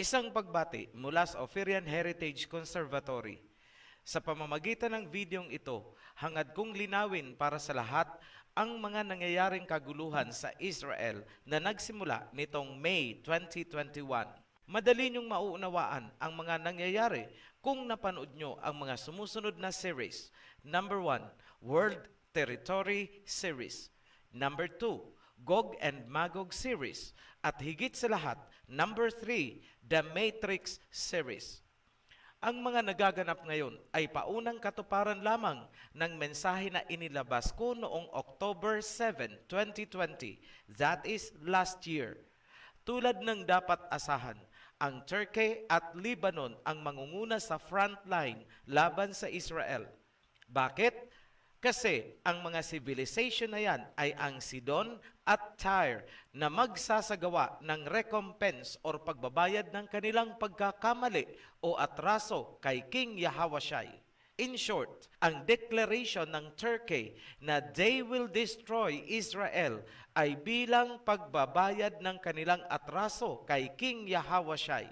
Isang pagbati mula sa Ophirian Heritage Conservatory. Sa pamamagitan ng videong ito, hangad kong linawin para sa lahat ang mga nangyayaring kaguluhan sa Israel na nagsimula nitong May 2021. Madali niyong mauunawaan ang mga nangyayari kung napanood nyo ang mga sumusunod na series. Number 1, World Territory Series. Number 2, Gog and Magog series. At higit sa lahat, number 3, The Matrix series. Ang mga nagaganap ngayon ay paunang katuparan lamang ng mensahe na inilabas ko noong October 7, 2020. That is last year. Tulad ng dapat asahan, ang Turkey at Lebanon ang mangunguna sa frontline laban sa Israel. Bakit? Kasi ang mga civilization na yan ay ang Sidon at Tyre na magsasagawa ng recompense or pagbabayad ng kanilang pagkakamali o atraso kay King Yahawashai. In short, ang declaration ng Turkey na they will destroy Israel ay bilang pagbabayad ng kanilang atraso kay King Yahawashai.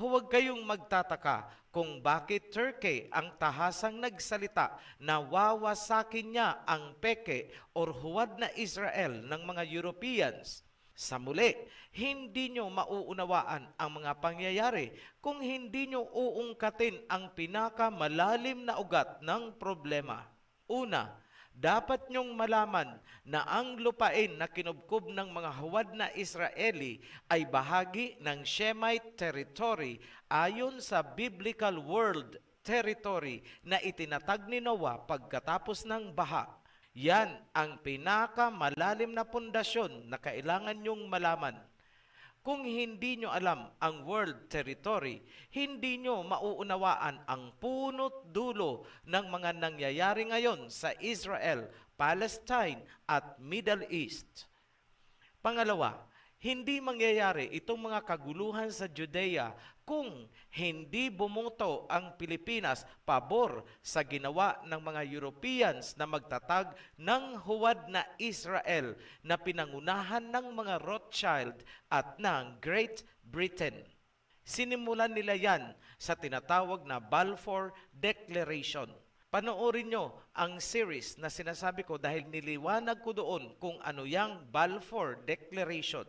Huwag kayong magtataka kung bakit Turkey ang tahasang nagsalita na wawasakin niya ang peke or huwad na Israel ng mga Europeans. Sa muli, hindi nyo mauunawaan ang mga pangyayari kung hindi nyo uungkatin ang pinakamalalim na ugat ng problema. Una, dapat nyong malaman na ang lupain na kinubkob ng mga huwad na Israeli ay bahagi ng Shemite territory ayon sa biblical world territory na itinatag ni Noah pagkatapos ng baha. Yan ang pinakamalalim na pundasyon na kailangan nyong malaman. Kung hindi nyo alam ang world territory, hindi nyo mauunawaan ang punot dulo ng mga nangyayari ngayon sa Israel, Palestine at Middle East. Pangalawa, hindi mangyayari itong mga kaguluhan sa Judea kung hindi bumoto ang Pilipinas pabor sa ginawa ng mga Europeans na magtatag ng huwad na Israel na pinangunahan ng mga Rothschild at ng Great Britain. Sinimulan nila yan sa tinatawag na Balfour Declaration. Panoorin nyo ang series na sinasabi ko dahil niliwanag ko doon kung ano yang Balfour Declaration.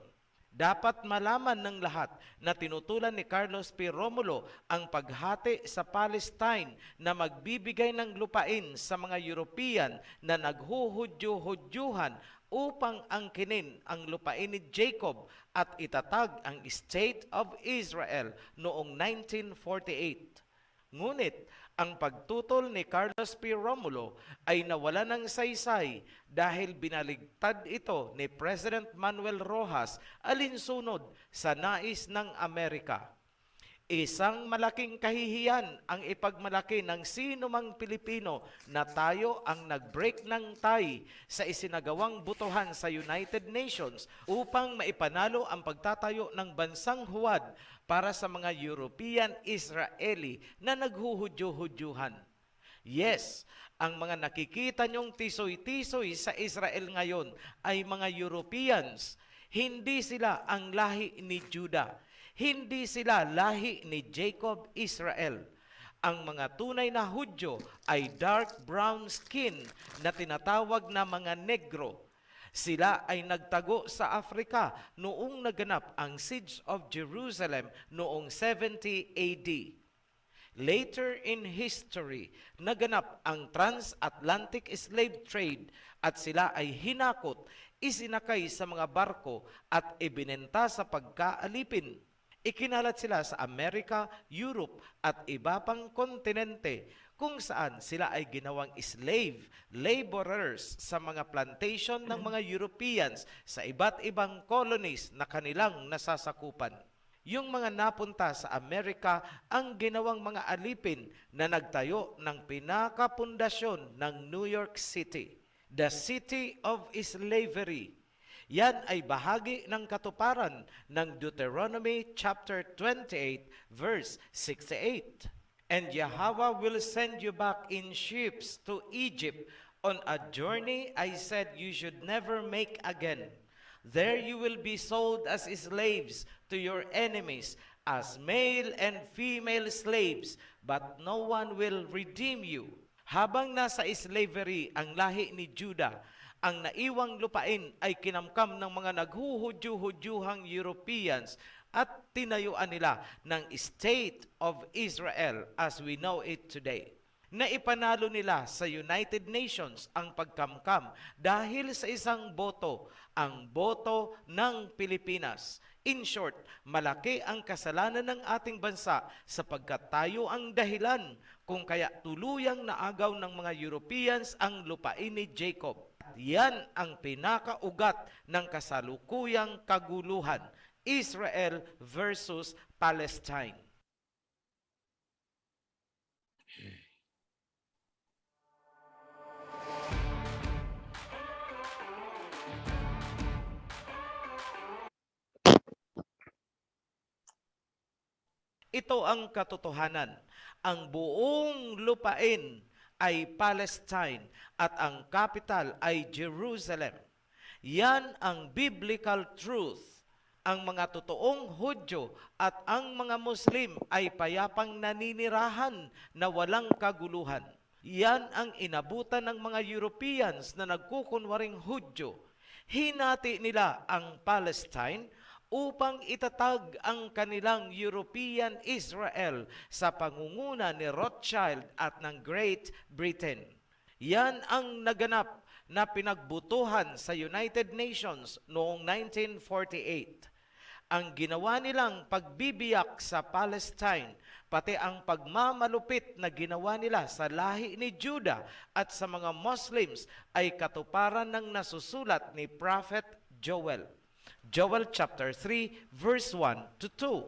Dapat malaman ng lahat na tinutulan ni Carlos P. Romulo ang paghati sa Palestine na magbibigay ng lupain sa mga European na naghuhudyo-hudyuhan upang angkinin ang lupain ni Jacob at itatag ang State of Israel noong 1948. Ngunit ang pagtutol ni Carlos P. Romulo ay nawala ng saysay dahil binaligtad ito ni President Manuel Rojas alinsunod sa nais ng Amerika. Isang malaking kahihiyan ang ipagmalaki ng sino mang Pilipino na tayo ang nag-break ng tie sa isinagawang butuhan sa United Nations upang maipanalo ang pagtatayo ng bansang huwad para sa mga European Israeli na naghuhudyo-hudyuhan. Yes, ang mga nakikita nyong tisoy-tisoy sa Israel ngayon ay mga Europeans. Hindi sila ang lahi ni Judah. Hindi sila lahi ni Jacob Israel. Ang mga tunay na Hudyo ay dark brown skin na tinatawag na mga negro. Sila ay nagtago sa Afrika noong naganap ang Siege of Jerusalem noong 70 AD. Later in history, naganap ang transatlantic slave trade at sila ay hinakot, isinakay sa mga barko at ibinenta sa pagkaalipin. Ikinalat sila sa Amerika, Europe at iba pang kontinente kung saan sila ay ginawang slave laborers sa mga plantation ng mga Europeans sa iba't ibang colonies na kanilang nasasakupan. Yung mga napunta sa Amerika ang ginawang mga alipin na nagtayo ng pinakapundasyon ng New York City, the city of slavery. Yan ay bahagi ng katuparan ng Deuteronomy chapter 28 verse 68. And Yahweh will send you back in ships to Egypt on a journey I said you should never make again. There you will be sold as slaves to your enemies, as male and female slaves, but no one will redeem you. Habang nasa slavery ang lahi ni Judah, ang naiwang lupain ay kinamkam ng mga naghuhudyo-hudyuhang Europeans at tinayuan nila ng State of Israel as we know it today. Naipanalo nila sa United Nations ang pagkamkam dahil sa isang boto, ang boto ng Pilipinas. In short, malaki ang kasalanan ng ating bansa sapagkat tayo ang dahilan kung kaya tuluyang naagaw ng mga Europeans ang lupain ni Jacob. Yan ang pinakaugat ng kasalukuyang kaguluhan, Israel versus Palestine. Ito ang katotohanan. Ang buong lupain ay Palestine at ang capital ay Jerusalem. Yan ang biblical truth. Ang mga totoong Hudyo at ang mga Muslim ay payapang naninirahan na walang kaguluhan. Yan ang inabutan ng mga Europeans na nagkukunwaring Hudyo. Hinati nila ang Palestine upang itatag ang kanilang European Israel sa pangunguna ni Rothschild at ng Great Britain. Yan ang naganap na pinagbutuhan sa United Nations noong 1948. Ang ginawa nilang pagbibiyak sa Palestine, pati ang pagmamalupit na ginawa nila sa lahi ni Judah at sa mga Muslims ay katuparan ng nasusulat ni Prophet Joel. Joel chapter 3 verse 1 to 2.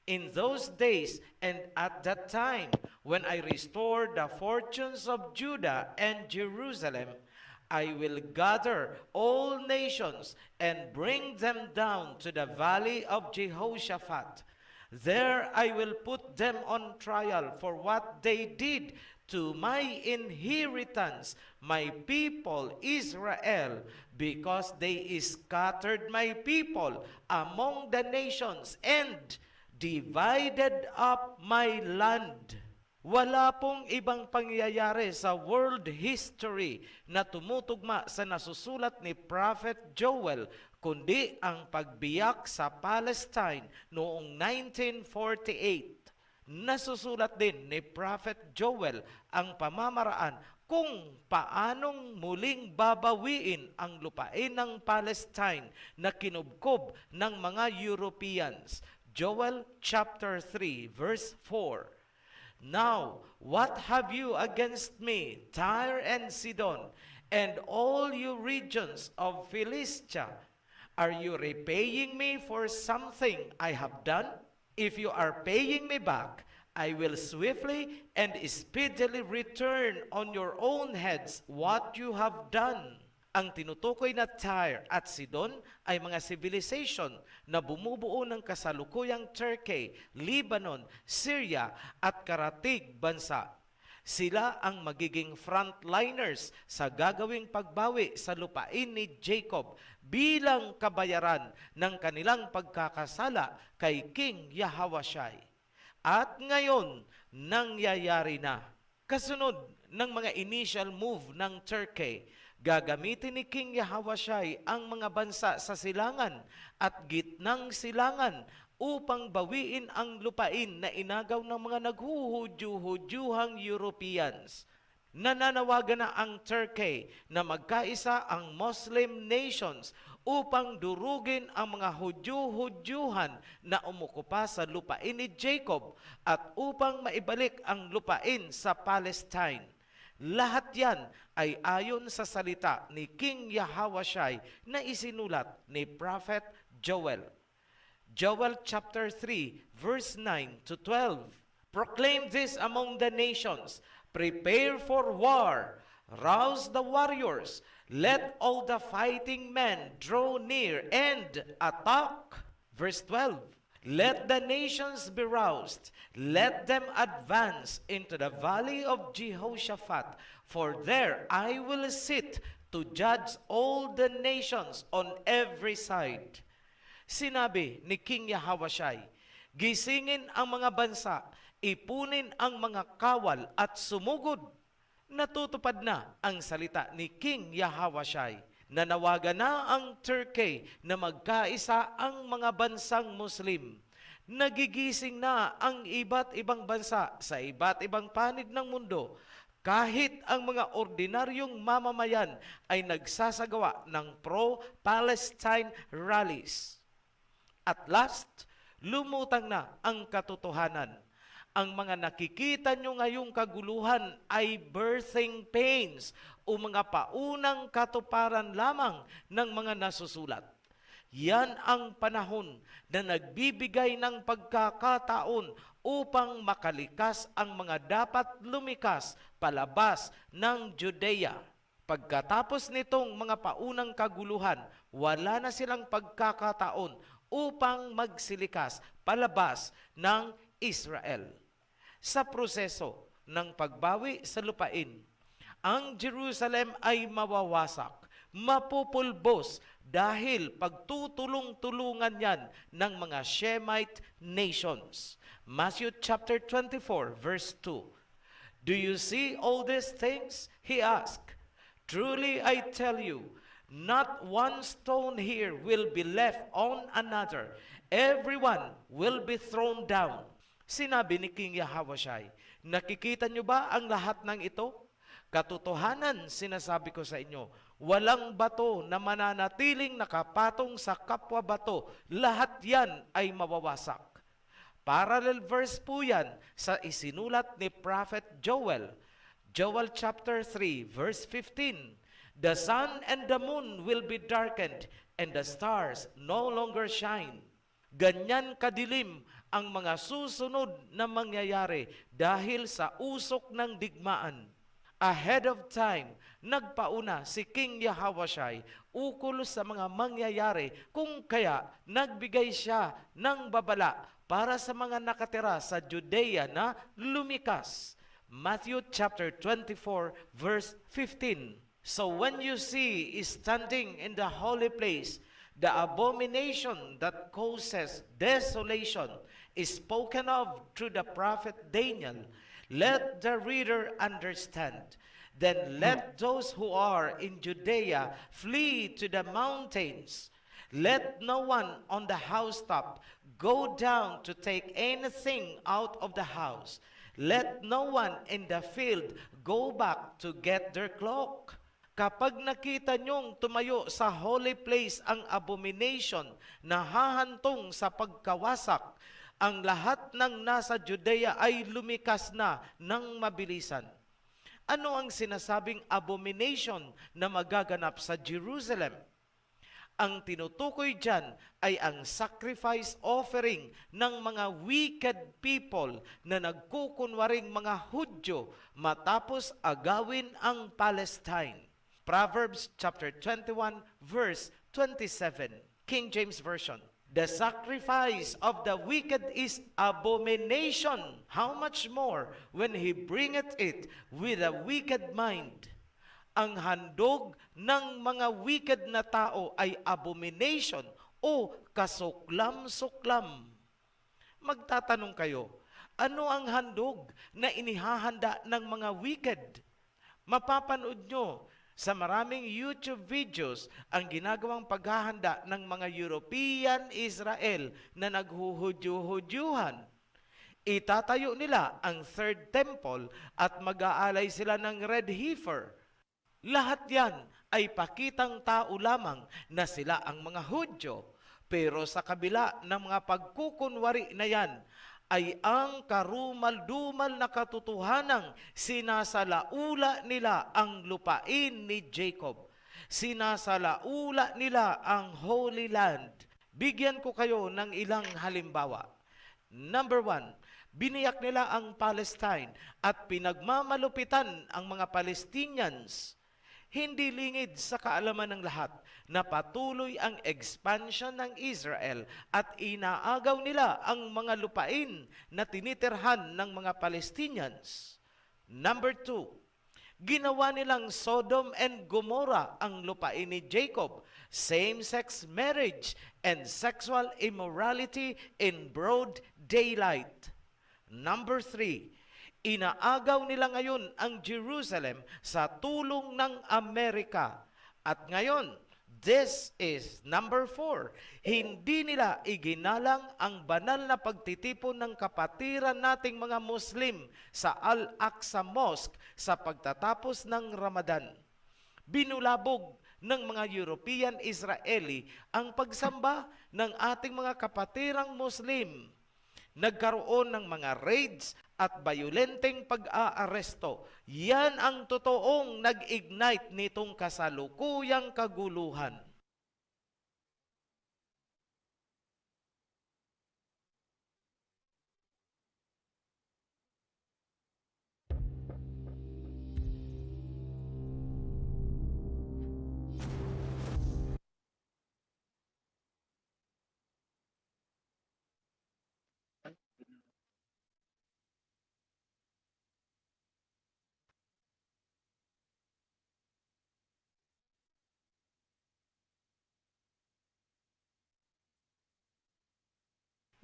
In those days and at that time, when I restore the fortunes of Judah and Jerusalem, I will gather all nations and bring them down to the valley of Jehoshaphat. There I will put them on trial for what they did to my inheritance, my people Israel, because they scattered my people among the nations and divided up my land. Wala pong ibang pangyayari sa world history na tumutugma sa nasusulat ni Prophet Joel, kundi ang pagbiyak sa Palestine noong 1948. Nasusulat din ni Prophet Joel ang pamamaraan kung paanong muling babawiin ang lupain ng Palestine na kinubkob ng mga Europeans. Joel chapter 3 verse 4. Now, what have you against me, Tyre and Sidon, and all you regions of Philistia? Are you repaying me for something I have done? If you are paying me back, I will swiftly and speedily return on your own heads what you have done. Ang tinutukoy na Tyre at Sidon ay mga civilization na bumubuo ng kasalukuyang Turkey, Lebanon, Syria at karatig bansa. Sila ang magiging frontliners sa gagawing pagbawi sa lupain ni Jacob bilang kabayaran ng kanilang pagkakasala kay King Yahawashai. At ngayon, nangyayari na. Kasunod ng mga initial move ng Turkey, gagamitin ni King Yahawashai ang mga bansa sa silangan at gitnang silangan upang bawiin ang lupain na inagaw ng mga naghuhudyo-hudyuhang Europeans. Nananawagan na ang Turkey na magkaisa ang Muslim nations upang durugin ang mga Hudyo-Hudyuhan na umukupa sa lupain ni Jacob at upang maibalik ang lupain sa Palestine. Lahat yan ay ayon sa salita ni King Yahawashai na isinulat ni Prophet Joel. Joel chapter 3 verse 9 to 12. Proclaim this among the nations. Prepare for war. Rouse the warriors. Let all the fighting men draw near and attack. Verse 12. Let the nations be roused. Let them advance into the valley of Jehoshaphat. For there I will sit to judge all the nations on every side. Sinabi ni King Yahawashai, Gisingin ang mga bansa, ipunin ang mga kawal at sumugod. Natutupad na ang salita ni King Yahawashai. Nanawagan na ang Turkey na magkaisa ang mga bansang Muslim. Nagigising na ang iba't ibang bansa sa iba't ibang panig ng mundo. Kahit ang mga ordinaryong mamamayan ay nagsasagawa ng pro-Palestine rallies. At last, lumutang na ang katotohanan. Ang mga nakikita nyo ngayong kaguluhan ay birthing pains o mga paunang katuparan lamang ng mga nasusulat. Yan ang panahon na nagbibigay ng pagkakataon upang makalikas ang mga dapat lumikas palabas ng Judea. Pagkatapos nitong mga paunang kaguluhan, wala na silang pagkakataon upang magsilikas palabas ng Israel. Sa proseso ng pagbawi sa lupain, ang Jerusalem ay mawawasak, mapupulbos dahil pagtutulong-tulungan yan ng mga Shemite nations. Matthew chapter 24 verse 2. Do you see all these things? He asked. Truly I tell you, not one stone here will be left on another. Everyone will be thrown down. Sinabi ni King Yahawashai, nakikita nyo ba ang lahat ng ito? Katotohanan, sinasabi ko sa inyo, walang bato na mananatiling nakapatong sa kapwa bato. Lahat yan ay mawawasak. Parallel verse po yan sa isinulat ni Prophet Joel. Joel chapter 3 verse 15. The sun and the moon will be darkened and the stars no longer shine. Ganyan kadilim ang mga susunod na mangyayari dahil sa usok ng digmaan. Ahead of time, nagpauna si King Yahawashai ukol sa mga mangyayari kung kaya nagbigay siya ng babala para sa mga nakatira sa Judea na lumikas. Matthew chapter 24 verse 15. So when you see standing in the holy place the abomination that causes desolation is spoken of through the prophet Daniel, let the reader understand. Then let those who are in Judea flee to the mountains. Let no one on the housetop go down to take anything out of the house. Let no one in the field go back to get their cloak. Kapag nakita nyong tumayo sa holy place ang abomination na hahantong sa pagkawasak, ang lahat ng nasa Judea ay lumikas na ng mabilisan. Ano ang sinasabing abomination na magaganap sa Jerusalem? Ang tinutukoy dyan ay ang sacrifice offering ng mga wicked people na nagkukunwaring mga Hudyo matapos agawin ang Palestine. Proverbs chapter 21 verse 27, King James Version. The sacrifice of the wicked is abomination. How much more when he bringeth it with a wicked mind? Ang handog ng mga wicked na tao ay abomination o kasuklam-suklam. Magtatanong kayo, ano ang handog na inihahanda ng mga wicked? Mapapanood nyo sa maraming YouTube videos ang ginagawang paghahanda ng mga European Israel na naghuhudyo-hudyuhan. Itatayo nila ang third temple at mag-aalay sila ng red heifer. Lahat yan ay pakitang tao lamang na sila ang mga Hudyo. Pero sa kabila ng mga pagkukunwari na yan, ay ang karumal-dumal na katotohanang sinasalaula nila ang lupain ni Jacob. Sinasalaula nila ang Holy Land. Bigyan ko kayo ng ilang halimbawa. Number 1, biniyak nila ang Palestine at pinagmamalupitan ang mga Palestinians. Hindi lingid sa kaalaman ng lahat na patuloy ang expansion ng Israel at inaagaw nila ang mga lupain na tinitirhan ng mga Palestinians. Number 2, Ginawa nilang Sodom and Gomorrah ang lupain ni Jacob, same-sex marriage and sexual immorality in broad daylight. Number 3, inaagaw nila ngayon ang Jerusalem sa tulong ng Amerika. At ngayon, this is number 4. Hindi nila iginalang ang banal na pagtitipon ng kapatiran nating mga Muslim sa Al-Aqsa Mosque sa pagtatapos ng Ramadan. Binulabog ng mga European Israeli ang pagsamba ng ating mga kapatirang Muslim. Nagkaroon ng mga raids at bayolenteng pag-aaresto. Yan ang totoong nag-ignite nitong kasalukuyang kaguluhan.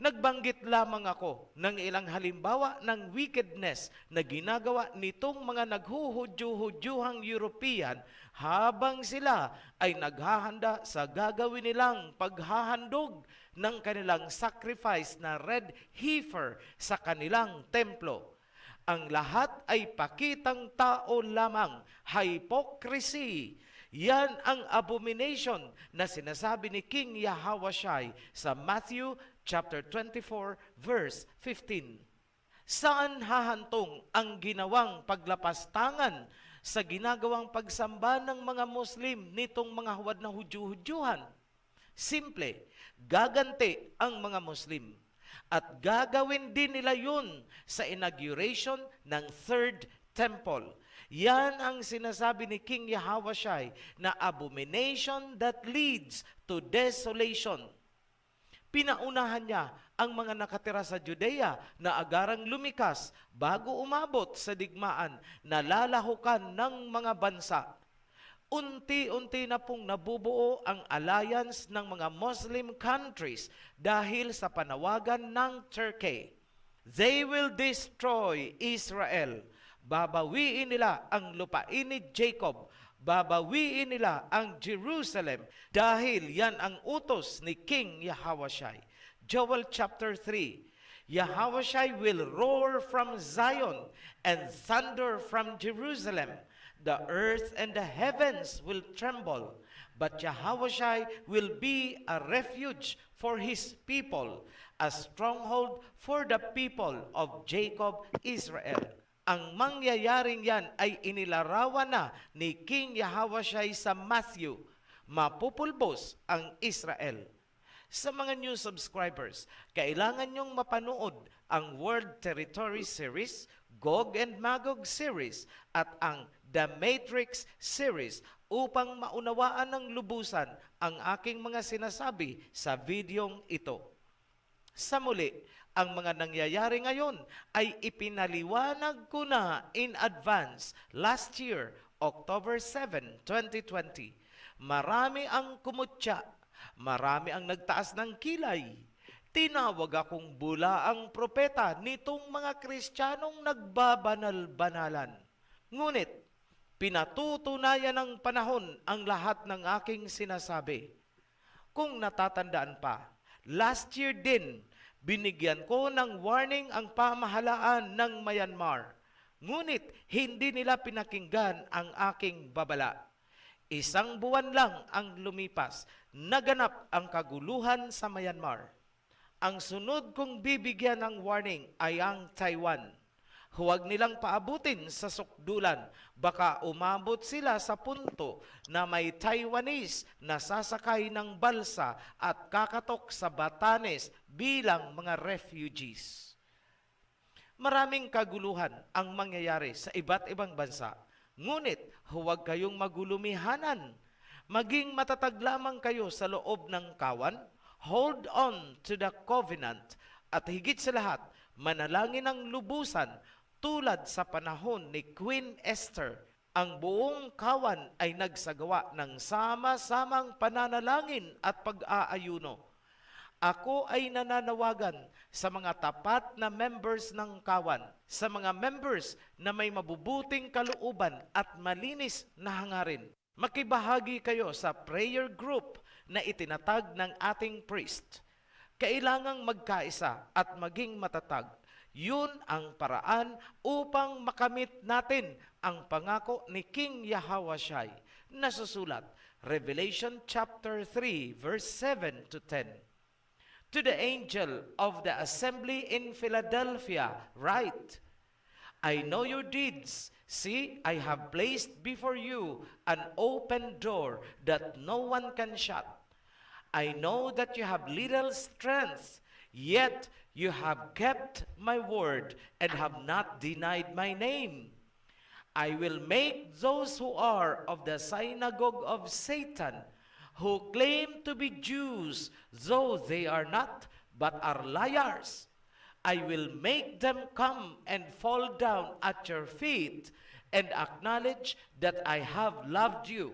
Nagbanggit lamang ako ng ilang halimbawa ng wickedness na ginagawa nitong mga naghuhudyo-hudyuhang European habang sila ay naghahanda sa gagawin nilang paghahandog ng kanilang sacrifice na red heifer sa kanilang templo. Ang lahat ay pakitang tao lamang, hypocrisy. Yan ang abomination na sinasabi ni King Yahawashai sa Matthew chapter 24 verse 15. Saan hahantong ang ginawang paglapastangan sa ginagawang pagsamba ng mga Muslim nitong mga huwad na hudyo-hudyuhan? Simple, gaganti ang mga Muslim. At gagawin din nila yun sa inauguration ng Third Temple. Yan ang sinasabi ni King Yahawashai na abomination that leads to desolation. Pinaunahan niya ang mga nakatira sa Judea na agarang lumikas bago umabot sa digmaan na lalahukan ng mga bansa. Unti-unti na pong nabubuo ang alliance ng mga Muslim countries dahil sa panawagan ng Turkey. They will destroy Israel. Babawiin nila ang lupain ni Jacob. Babawiin nila ang Jerusalem dahil yan ang utos ni King Yahawashai. Joel chapter 3. Yahawashai will roar from Zion and thunder from Jerusalem. The earth and the heavens will tremble, but Yahawashai will be a refuge for his people, a stronghold for the people of Jacob, Israel. Ang mangyayaring yan ay inilarawan na ni King Yahawashai sa Matthew. Mapupulbos ang Israel. Sa mga new subscribers, kailangan nyong mapanood ang World Territory Series, Gog and Magog Series, at ang The Matrix Series upang maunawaan ng lubusan ang aking mga sinasabi sa videong ito. Sa muli, ang mga nangyayari ngayon ay ipinaliwanag ko na in advance last year, October 7, 2020. Marami ang kumutya, marami ang nagtaas ng kilay. Tinawag akong bulaang propeta nitong mga Kristiyanong nagbabanal-banalan. Ngunit, pinatutunayan ng panahon ang lahat ng aking sinasabi. Kung natatandaan pa, last year din, binigyan ko ng warning ang pamahalaan ng Myanmar. Ngunit hindi nila pinakinggan ang aking babala. 1 buwan lang ang lumipas, naganap ang kaguluhan sa Myanmar. Ang sunod kong bibigyan ng warning ay ang Taiwan. Huwag nilang paabutin sa sukdulan, baka umabot sila sa punto na may Taiwanese na sasakay ng balsa at kakatok sa Batanes bilang mga refugees. Maraming kaguluhan ang mangyayari sa iba't ibang bansa, ngunit huwag kayong magulumihanan. Maging matatag lamang kayo sa loob ng kawan, hold on to the covenant, at higit sa lahat, manalangin ng lubusan tulad sa panahon ni Queen Esther Ang buong kawan ay nagsagawa ng sama-samang pananalangin at pag-aayuno. Ako ay nananawagan sa mga tapat na members ng kawan, sa mga members na may mabubuting kalooban at malinis na hangarin. Makibahagi kayo sa prayer group na itinatag ng ating priest. Kailangang magkaisa at maging matatag. Yun ang paraan upang makamit natin ang pangako ni King Yahawashai na susulat, Revelation chapter 3 verse 7 to 10. To the angel of the assembly in Philadelphia, write, I know your deeds. See, I have placed before you an open door that no one can shut. I know that you have little strength, yet you have kept my word and have not denied my name. I will make those who are of the synagogue of Satan, who claim to be Jews, though they are not, but are liars. I will make them come and fall down at your feet and acknowledge that I have loved you.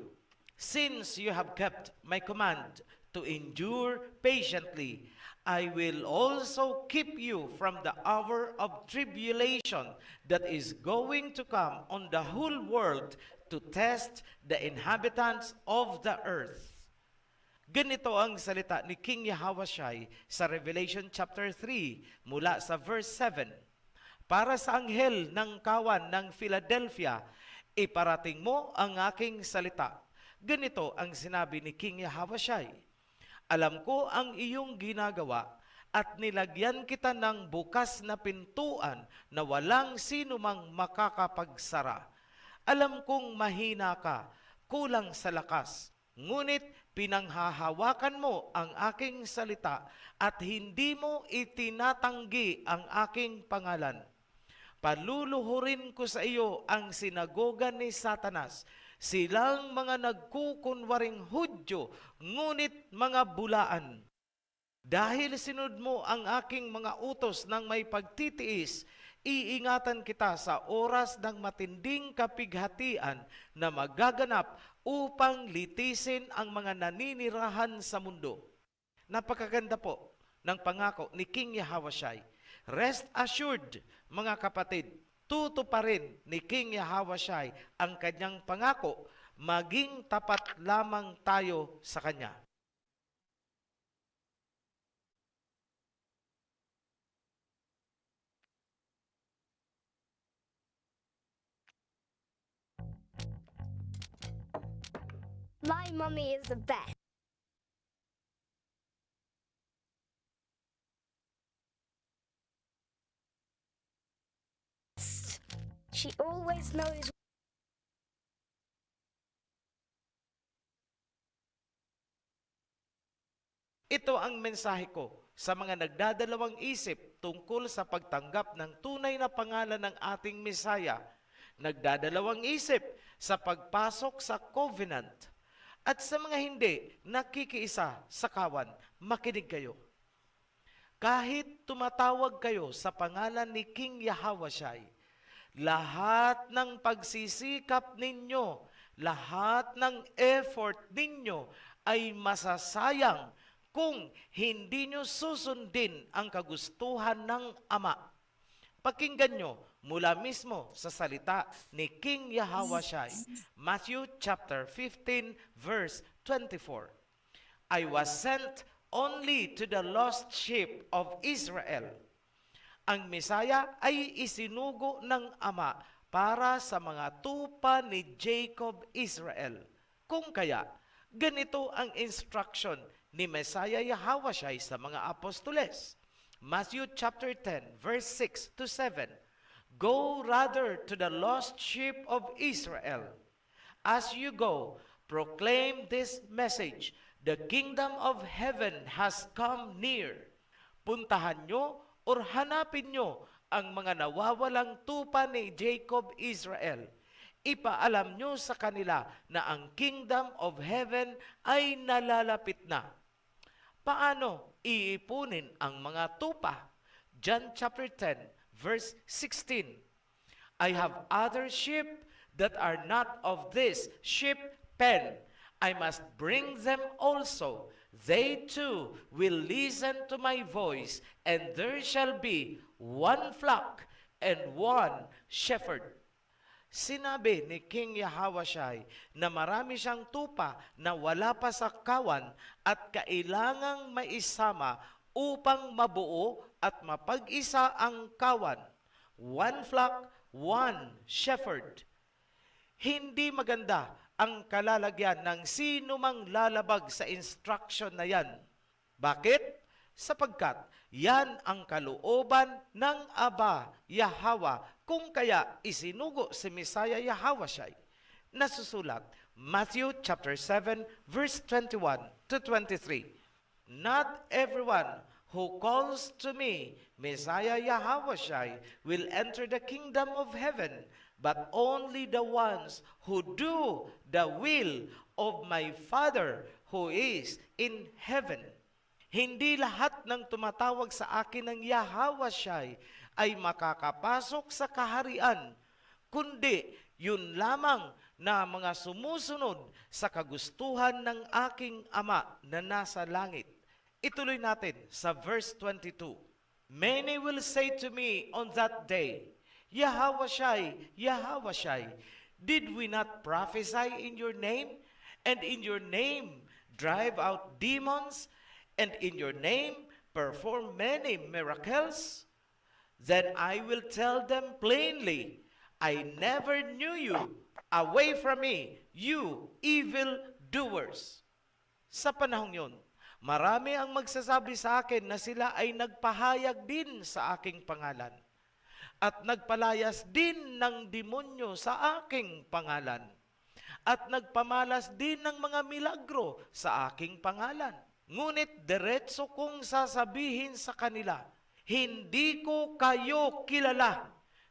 Since you have kept my command to endure patiently, I will also keep you from the hour of tribulation that is going to come on the whole world to test the inhabitants of the earth. Ganito ang salita ni King Yahawashai sa Revelation chapter 3 mula sa verse 7. Para sa anghel ng kawan ng Philadelphia, iparating mo ang aking salita. Ganito ang sinabi ni King Yahawashai. Alam ko ang iyong ginagawa at nilagyan kita ng bukas na pintuan na walang sino mang makakapagsara. Alam kong mahina ka, kulang sa lakas. Ngunit pinanghahawakan mo ang aking salita at hindi mo itinatanggi ang aking pangalan. Paluluhurin ko sa iyo ang sinagoga ni Satanas, silang mga nagkukunwaring Hudyo, ngunit mga bulaan. Dahil sinunod mo ang aking mga utos ng may pagtitiis, iingatan kita sa oras ng matinding kapighatian na magaganap upang litisin ang mga naninirahan sa mundo. Napakaganda po ng pangako ni King Yahawashai. Rest assured, mga kapatid, tutuparin ni King Yahawashai ang kanyang pangako, maging tapat lamang tayo sa kanya. My mummy is the best. She always knows. Ito ang mensahe ko sa mga nagdadalawang isip tungkol sa pagtanggap ng tunay na pangalan ng ating Mesaya, nagdadalawang isip sa pagpasok sa covenant, at sa mga hindi nakikiisa sa kawan, makinig kayo. Kahit tumatawag kayo sa pangalan ni King Yahawashai, lahat ng pagsisikap ninyo, lahat ng effort ninyo ay masasayang kung hindi nyo susundin ang kagustuhan ng Ama. Pakinggan nyo mula mismo sa salita ni King Yahawashai, Matthew chapter 15 verse 24. I was sent only to the lost sheep of Israel. Ang Mesaya ay isinugo ng Ama para sa mga tupa ni Jacob Israel. Kung kaya, ganito ang instruction ni Mesaya Yahawashai sa mga apostoles. Matthew chapter 10 verse 6 to 7. Go rather to the lost sheep of Israel. As you go, proclaim this message. The kingdom of heaven has come near. Puntahan nyo or hanapin nyo ang mga nawawalang tupa ni Jacob Israel. Ipaalam nyo sa kanila na ang kingdom of heaven ay nalalapit na. Paano iipunin ang mga tupa? John chapter 10 verse 16. I have other sheep that are not of this sheep pen, I must bring them also. They too will listen to my voice, and there shall be one flock and one shepherd. Sinabi ni King Yahawashai na marami siyang tupa na wala pa sa kawan at kailangang maisama upang mabuo at mapag-isa ang kawan. One flock, one shepherd. Hindi maganda ang kalalagyan ng sino mang lalabag sa instruction na yan. Bakit? Sapagkat yan ang kalooban ng Aba Yahweh, kung kaya isinugo si Messiah Yahawashai. Nasusulat, Matthew chapter 7 verse 21 to 23. Not everyone who calls to me Messiah Yahawashai will enter the kingdom of heaven, but only the ones who do the will of my Father who is in heaven. Hindi lahat ng tumatawag sa akin ng Yahawashai ay makakapasok sa kaharian, kundi yun lamang na mga sumusunod sa kagustuhan ng aking Ama na nasa langit. Ituloy natin sa verse 22. Many will say to me on that day, Yahawashai, Yahawashai, did we not prophesy in your name, and in your name drive out demons, and in your name perform many miracles? Then I will tell them plainly, I never knew you. Away from me, you evil doers. Sa panahong yun, marami ang magsasabi sa akin na sila ay nagpahayag din sa aking pangalan at nagpalayas din ng demonyo sa aking pangalan at nagpamalas din ng mga milagro sa aking pangalan. Ngunit diretso kong sasabihin sa kanila, hindi ko kayo kilala.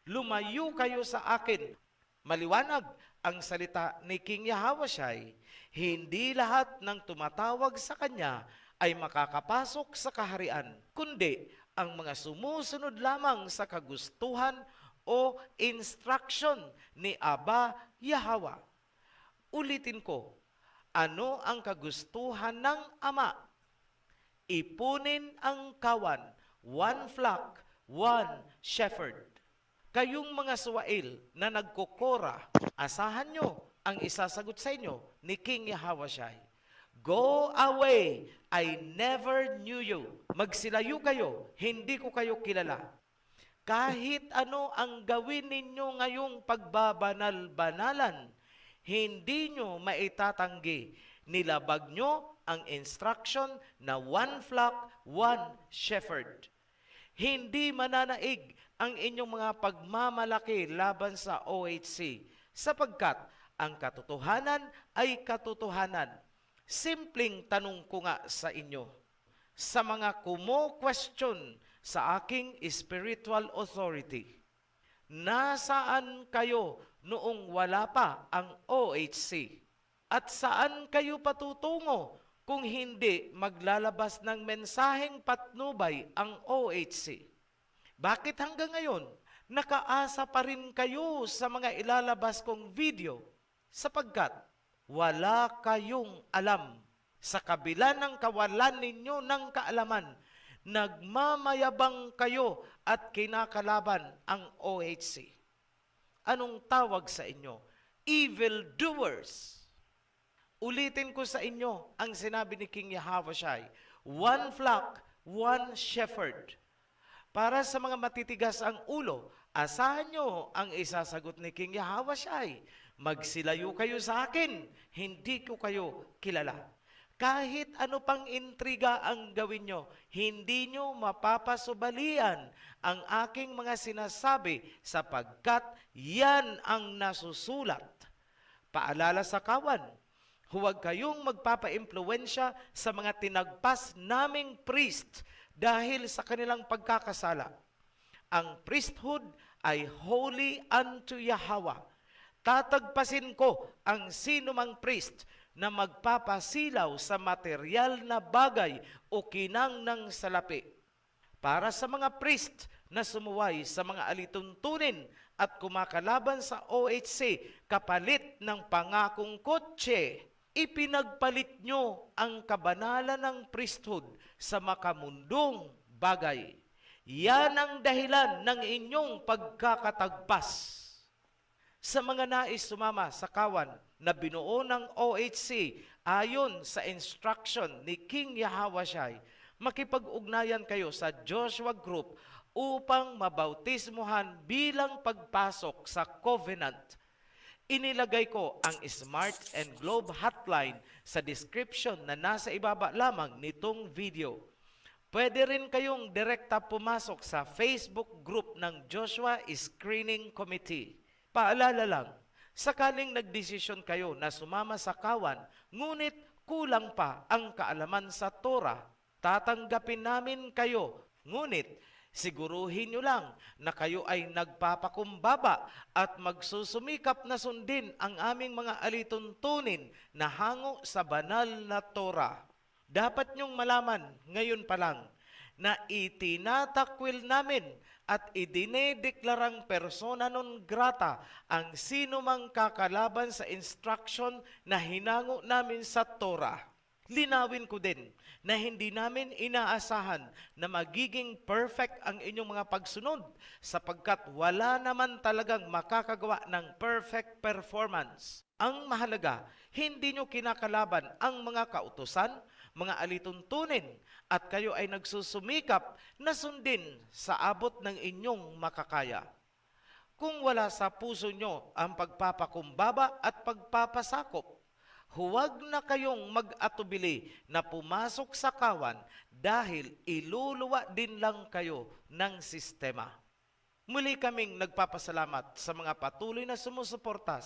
Lumayo kayo sa akin. Maliwanag ang salita ni King Yahawashai, hindi lahat ng tumatawag sa kanya ay makakapasok sa kaharian, kundi ang mga sumusunod lamang sa kagustuhan o instruction ni Aba Yahweh. Ulitin ko, ano ang kagustuhan ng Ama? Ipunin ang kawan, one flock, one shepherd. Kayong mga suwail na nagkukora, asahan nyo ang isasagot sa inyo ni King Yahawashai. Go away, I never knew you. Magsilayo kayo, hindi ko kayo kilala. Kahit ano ang gawin ninyo ngayong pagbabanal-banalan, hindi nyo maitatanggi. Nilabag nyo ang instruction na one flock, one shepherd. Hindi mananaig ang inyong mga pagmamalaki laban sa OHC, sapagkat ang katotohanan ay katotohanan. Simpleng tanong ko nga sa inyo, sa mga kumo-question sa aking spiritual authority, nasaan kayo noong wala pa ang OHC? At saan kayo patutungo kung hindi maglalabas ng mensaheng patnubay ang OHC? Bakit hanggang ngayon, nakaasa pa rin kayo sa mga ilalabas kong video? Sapagkat wala kayong alam. Sa kabila ng kawalan ninyo ng kaalaman, nagmamayabang kayo at kinakalaban ang OHC. Anong tawag sa inyo? Evil doers. Ulitin ko sa inyo ang sinabi ni King Yahawashai, one flock, one shepherd. Para sa mga matitigas ang ulo, asahan nyo ang isasagot ni King Yahawashai. Magsilayo kayo sa akin, hindi ko kayo kilala. Kahit ano pang intriga ang gawin nyo, hindi nyo mapapasubalian ang aking mga sinasabi sapagkat yan ang nasusulat. Paalala sa kawan, huwag kayong magpapa-impluwensya sa mga tinagpas naming priest dahil sa kanilang pagkakasala. Ang priesthood ay holy unto Yahweh. Tatagpasin ko ang sinumang priest na magpapasilaw sa material na bagay o kinang ng salapi. Para sa mga priest na sumuway sa mga alituntunin at kumakalaban sa OHC kapalit ng pangakong kotse. Ipinagpalit nyo ang kabanalan ng priesthood sa makamundong bagay. Yan ang dahilan ng inyong pagkakatagpas. Sa mga nais sumama sa kawan na binuo ng OHC ayon sa instruction ni King Yahawashai, makipag-ugnayan kayo sa Joshua Group upang mabautismuhan bilang pagpasok sa covenant. Inilagay ko ang Smart and Globe hotline sa description na nasa ibaba lamang nitong video. Pwede rin kayong direkta pumasok sa Facebook group ng Joshua Screening Committee. Paalala lang, sakaling nagdesisyon kayo na sumama sa kawan, ngunit kulang pa ang kaalaman sa Torah, tatanggapin namin kayo. Ngunit siguruhin nyo lang na kayo ay nagpapakumbaba at magsusumikap na sundin ang aming mga alituntunin na hango sa banal na Torah. Dapat nyong malaman ngayon pa lang na itinatakwil namin at idinedeklarang persona non grata ang sino mang kakalaban sa instruction na hinango namin sa Torah. Linawin ko din na hindi namin inaasahan na magiging perfect ang inyong mga pagsunod sapagkat wala naman talagang makakagawa ng perfect performance. Ang mahalaga, hindi nyo kinakalaban ang mga kautusan, mga alituntunin, at kayo ay nagsusumikap na sundin sa abot ng inyong makakaya. Kung wala sa puso nyo ang pagpapakumbaba at pagpapasakop, huwag na kayong mag-atubili na pumasok sa kawan dahil iluluwa din lang kayo ng sistema. Muli kaming nagpapasalamat sa mga patuloy na sumusuporta.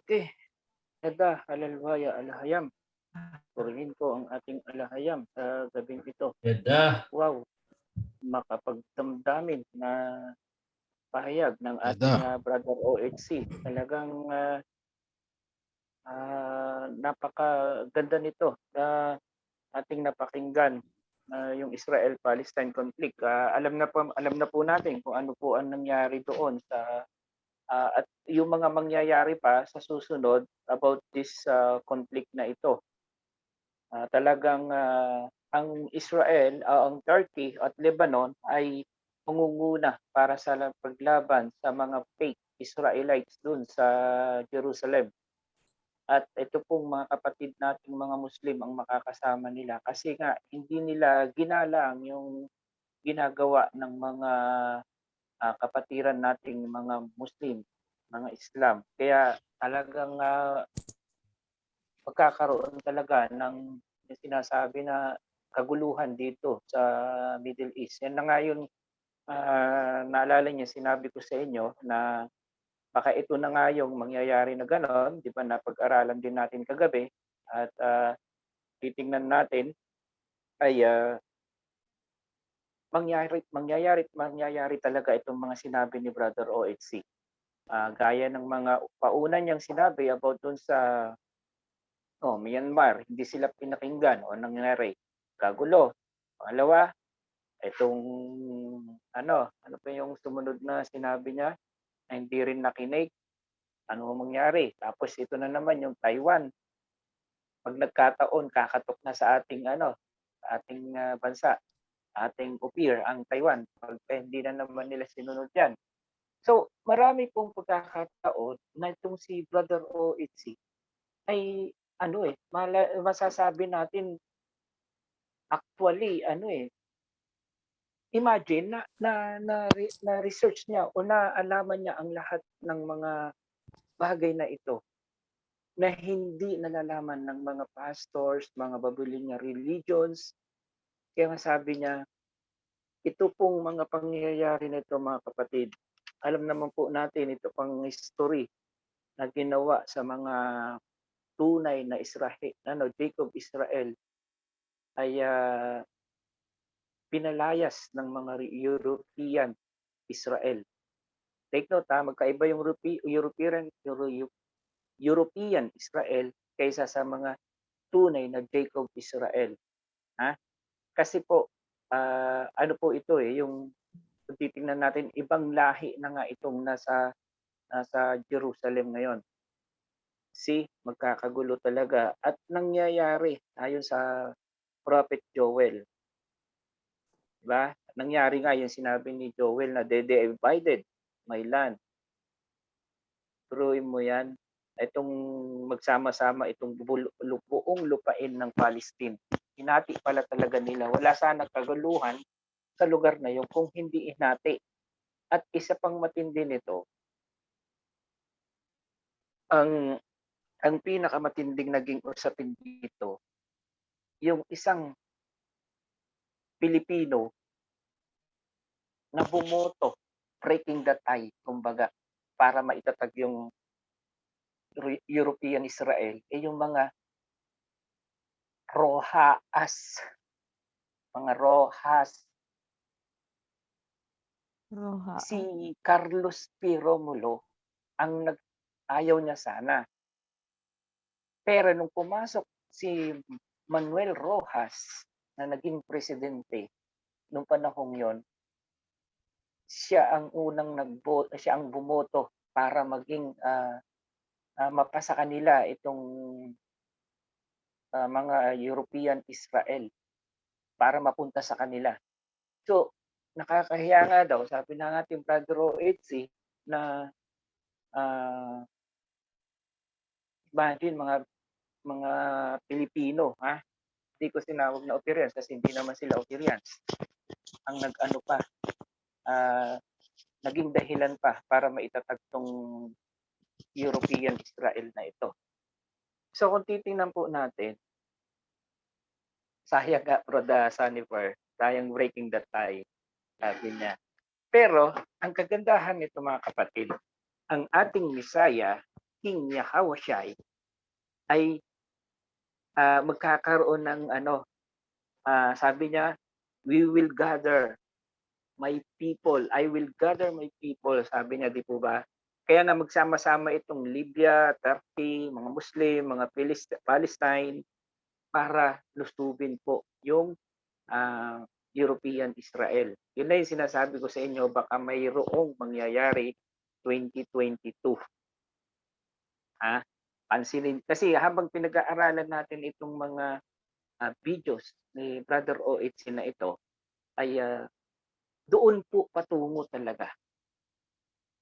Okay, Eda, Halalwaya, Alahayam. Purihin ko ang ating alahayam sa gabing ito. Eda, Wow, makapagdamdamin na pahayag ng ating brother OHC. Talagang napakaganda nito na ating napakinggan yung Israel-Palestine conflict. Alam na po natin kung ano po ang nangyari doon sa at yung mga mangyayari pa sa susunod about this conflict na ito. Talagang ang Israel, ang Turkey at Lebanon ay mangunguna para sa paglaban sa mga fake Israelites dun sa Jerusalem. At ito pong mga kapatid nating mga Muslim ang makakasama nila kasi nga hindi nila ginalang yung ginagawa ng mga kapatiran nating mga Muslim, mga Islam. Kaya talagang magkakaroon talaga ng sinasabi na kaguluhan dito sa Middle East. Yan na nga yung naalala niyo, sinabi ko sa inyo na baka ito na nga yung mangyayari na gano'n, di ba, napag-aralan din natin kagabi at titingnan natin ay mangyayari talaga itong mga sinabi ni Brother OHC. Gaya ng mga pauna niyang sinabi about dun sa Myanmar, hindi sila pinakinggan o nangyari. Kagulo. Pangalawa, itong ano pa yung sumunod na sinabi niya na hindi rin nakinig. Ano mangyari? Tapos ito na naman yung Taiwan. Pag nagkataon, kakatok na sa ating ating bansa, ating upir ang Taiwan. Pag hindi na naman nila sinunod yan. So, marami pong pagkakataon na itong si Brother OHC ay masasabi natin actually imagine na research niya o naalaman niya ang lahat ng mga bagay na ito na hindi nalalaman ng mga pastors, mga Babylonian religions. Kaya nga sabi niya, ito pong mga pangyayari nito mga kapatid, alam naman po natin ito pang history na ginawa sa mga tunay na Israel, Jacob Israel ay pinalayas ng mga European Israel. Take note magkaiba yung European Israel kaysa sa mga tunay na Jacob Israel. Ha? Kasi po, ano po ito yung kung titingnan natin, ibang lahi na nga itong nasa Jerusalem ngayon. Magkakagulo talaga at nangyayari ayon sa Prophet Joel. Diba? Nangyari nga yung sinabi ni Joel na they divided my land. Turuin mo yan. Itong magsama-sama itong buong lupain ng Palestine. Hinati pala talaga nila. Wala sana kaguluhan sa lugar na yun kung hindi hinati. At isa pang matindi nito, ang pinakamatinding naging usapin dito, yung isang Pilipino na bumoto, breaking the tie, kumbaga, para maitatag yung European Israel, yung mga Rojas. Mga Rojas. Roja. Si Carlos P. Romulo ang ayaw niya sana. Pero nung pumasok si Manuel Rojas na naging presidente nung panahong yon, siya ang bumoto para maging mapasa kanila itong mga European Israel para mapunta sa kanila. So, nakakahiya nga daw, sabi na ating Brother O.H.C. na imagine mga Pilipino, hindi ko sinawag na Operians kasi hindi naman sila Operians. Ang naging dahilan pa para maitatag tong European Israel na ito. So kung titingnan po natin, sayang nga Broda Sanifer, sayang breaking the tie, sabi niya. Pero ang kagandahan nito mga kapatid, ang ating Messiah, King Yahushua, ay magkakaroon ng sabi niya, we will gather my people. I will gather my people, sabi niya, di po ba? Kaya na magsama-sama itong Libya, Turkey, mga Muslim, mga Palestine, para lusubin po yung European Israel. Yun na yung sinasabi ko sa inyo, baka mayroong mangyayari 2022. Pansinin. Kasi habang pinag-aaralan natin itong mga videos ni Brother O.H.C. na ito, ay doon po patungo talaga.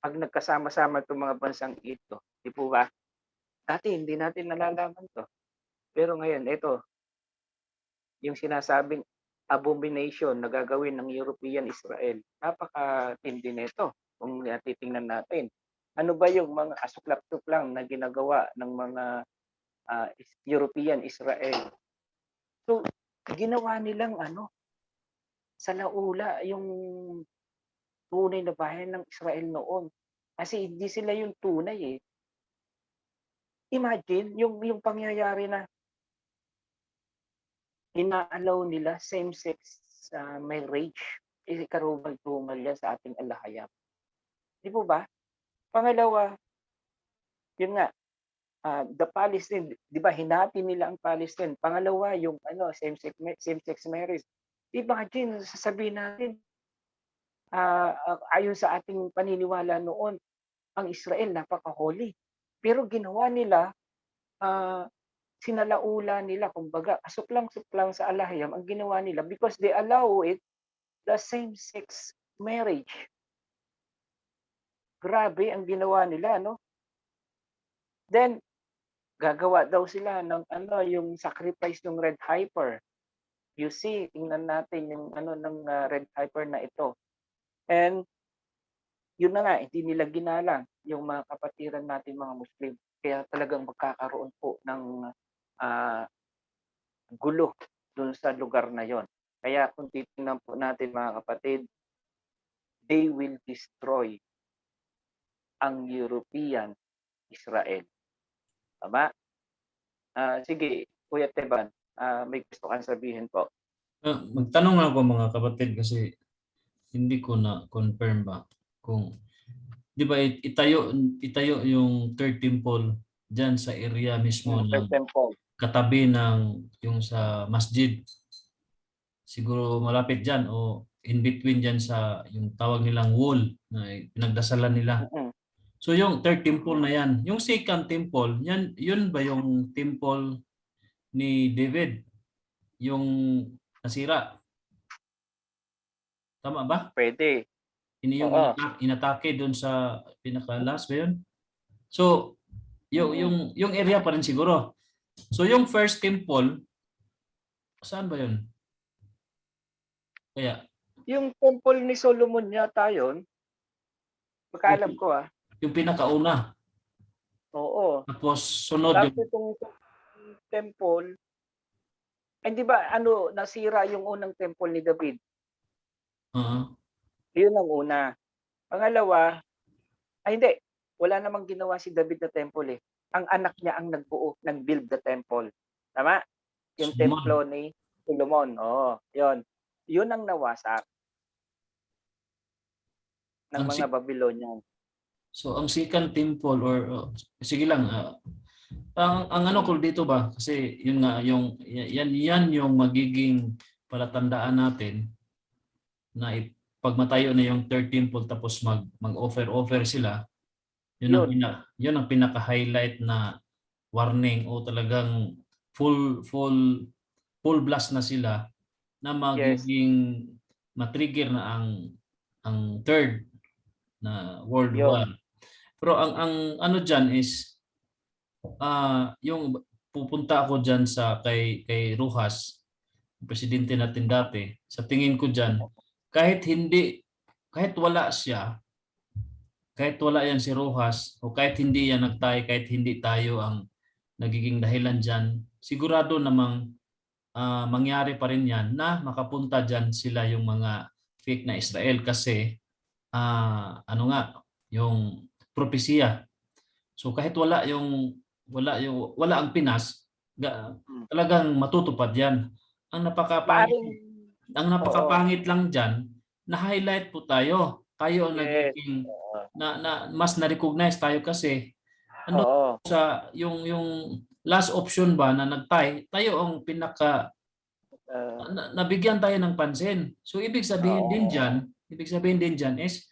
Pag nagkasama-sama itong mga bansang ito, di po ba? Dati hindi natin nalalaman to. Pero ngayon, ito, yung sinasabing abomination na gagawin ng European Israel, napakatindi nito kung titingnan natin. Ano ba yung mga asuklap-tuk lang na ginagawa ng mga European Israel? So, ginawa nilang sa laula yung tunay na bayan ng Israel noon. Kasi hindi sila yung tunay . Imagine yung pangyayari na ina-allow nila same-sex marriage. Karumal-tumal yan sa ating alahayap. Di po ba? Pangalawa, yun nga, the Palestine, di ba hinati nila ang Palestine. Pangalawa, yung same-sex marriage. Imagine, sasabihin natin, ayon sa ating paniniwala noon, ang Israel napaka-holy. Pero ginawa nila, sinalaula nila, kumbaga, asuklang-suklang sa alahayam ang ginawa nila because they allow it, the same-sex marriage. Grabe ang ginawa nila, no? Then, gagawa daw sila ng yung sacrifice ng red heifer. You see, tingnan natin yung ng red heifer na ito. And yun na nga, hindi nila ginalang yung mga kapatiran natin mga Muslim. Kaya talagang magkakaroon po ng gulo dun sa lugar na yon. Kaya kung titingnan po natin mga kapatid, they will destroy ang European Israel. Tama? Sige, Kuya Teban, may gusto kang sabihin po. Magtanong ako mga kapatid kasi hindi ko na confirm ba kung di ba itayo yung third temple diyan sa area mismo ng katabi ng yung sa masjid. Siguro malapit diyan o in between diyan sa yung tawag nilang wall na pinagdasalan nila. Mm-mm. So yung third temple na yan, yung second temple, yan yun ba yung temple ni David, yung nasira? Tama ba? Pwede. Ini yung Oo. inatake doon sa pinaka-last ba yun? So yung area pa rin siguro. So yung first temple, saan ba yun? Kaya Yung temple ni Solomon yata yun. Pagkaalam ko yung pinakauna, Oo. tapos sunod Tapos yung itong temple, di ba nasira yung unang temple ni David? uh, Yun ang una. Pangalawa, hindi. Wala namang ginawa si David na temple eh. Ang anak niya ang nag-build the temple. Tama? Yung templo ni Solomon. Oo, yun. Yun ang nawasak ng ang mga Babylonian. so ang second temple or sige lang ang ano ko dito ba kasi yun nga yung yan yung magiging palatandaan natin na pag matayo na yung third temple tapos mag-offer sila, yun ang pinaka-highlight na warning o talagang full blast na sila na Yes. magiging matrigger na ang third na World Yun. War. Pero ang ano diyan is yung pupunta ako diyan sa kay Rojas, presidente natin dati. Sa tingin ko diyan, kahit wala siya, kahit wala yan si Rojas o kahit hindi yan nagtay, kahit hindi tayo ang nagiging dahilan diyan, sigurado namang mangyari pa rin yan na makapunta diyan sila yung mga fake na Israel kasi ano nga yung propesya. So kahit wala ang Pinas, talagang matutupad 'yan. Ang napakapangit Maaring, ang napakapangit lang diyan, na-highlight po tayo. Tayo ang yes. nagiging na mas na-recognize tayo kasi ano Oo. sa yung last option ba na nagtay, tayo ang pinaka nabigyan tayo ng pansin. So ibig sabihin din diyan is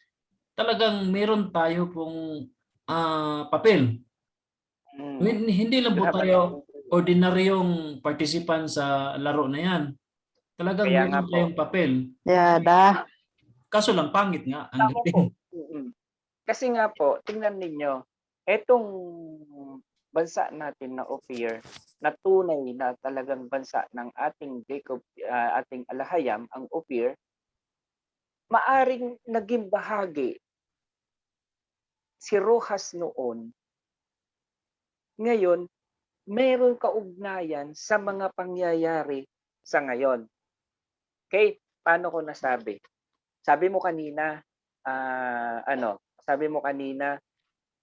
talagang meron tayo pong papel. Hindi lang po tayo ordinaryong participant sa laro na yan. Talagang Kaya nga meron po. tayong papel. Yada. Kaso lang pangit nga ang Tama po. dating. Kasi nga po, tingnan ninyo, etong bansa natin na Ophir, na tunay na talagang bansa ng ating Jacob, ating Alahayam, ang Ophir, maaring naging bahagi si Rojas noon. Ngayon, meron kaugnayan sa mga pangyayari sa ngayon. Okay? Paano ko nasabi? Sabi mo kanina,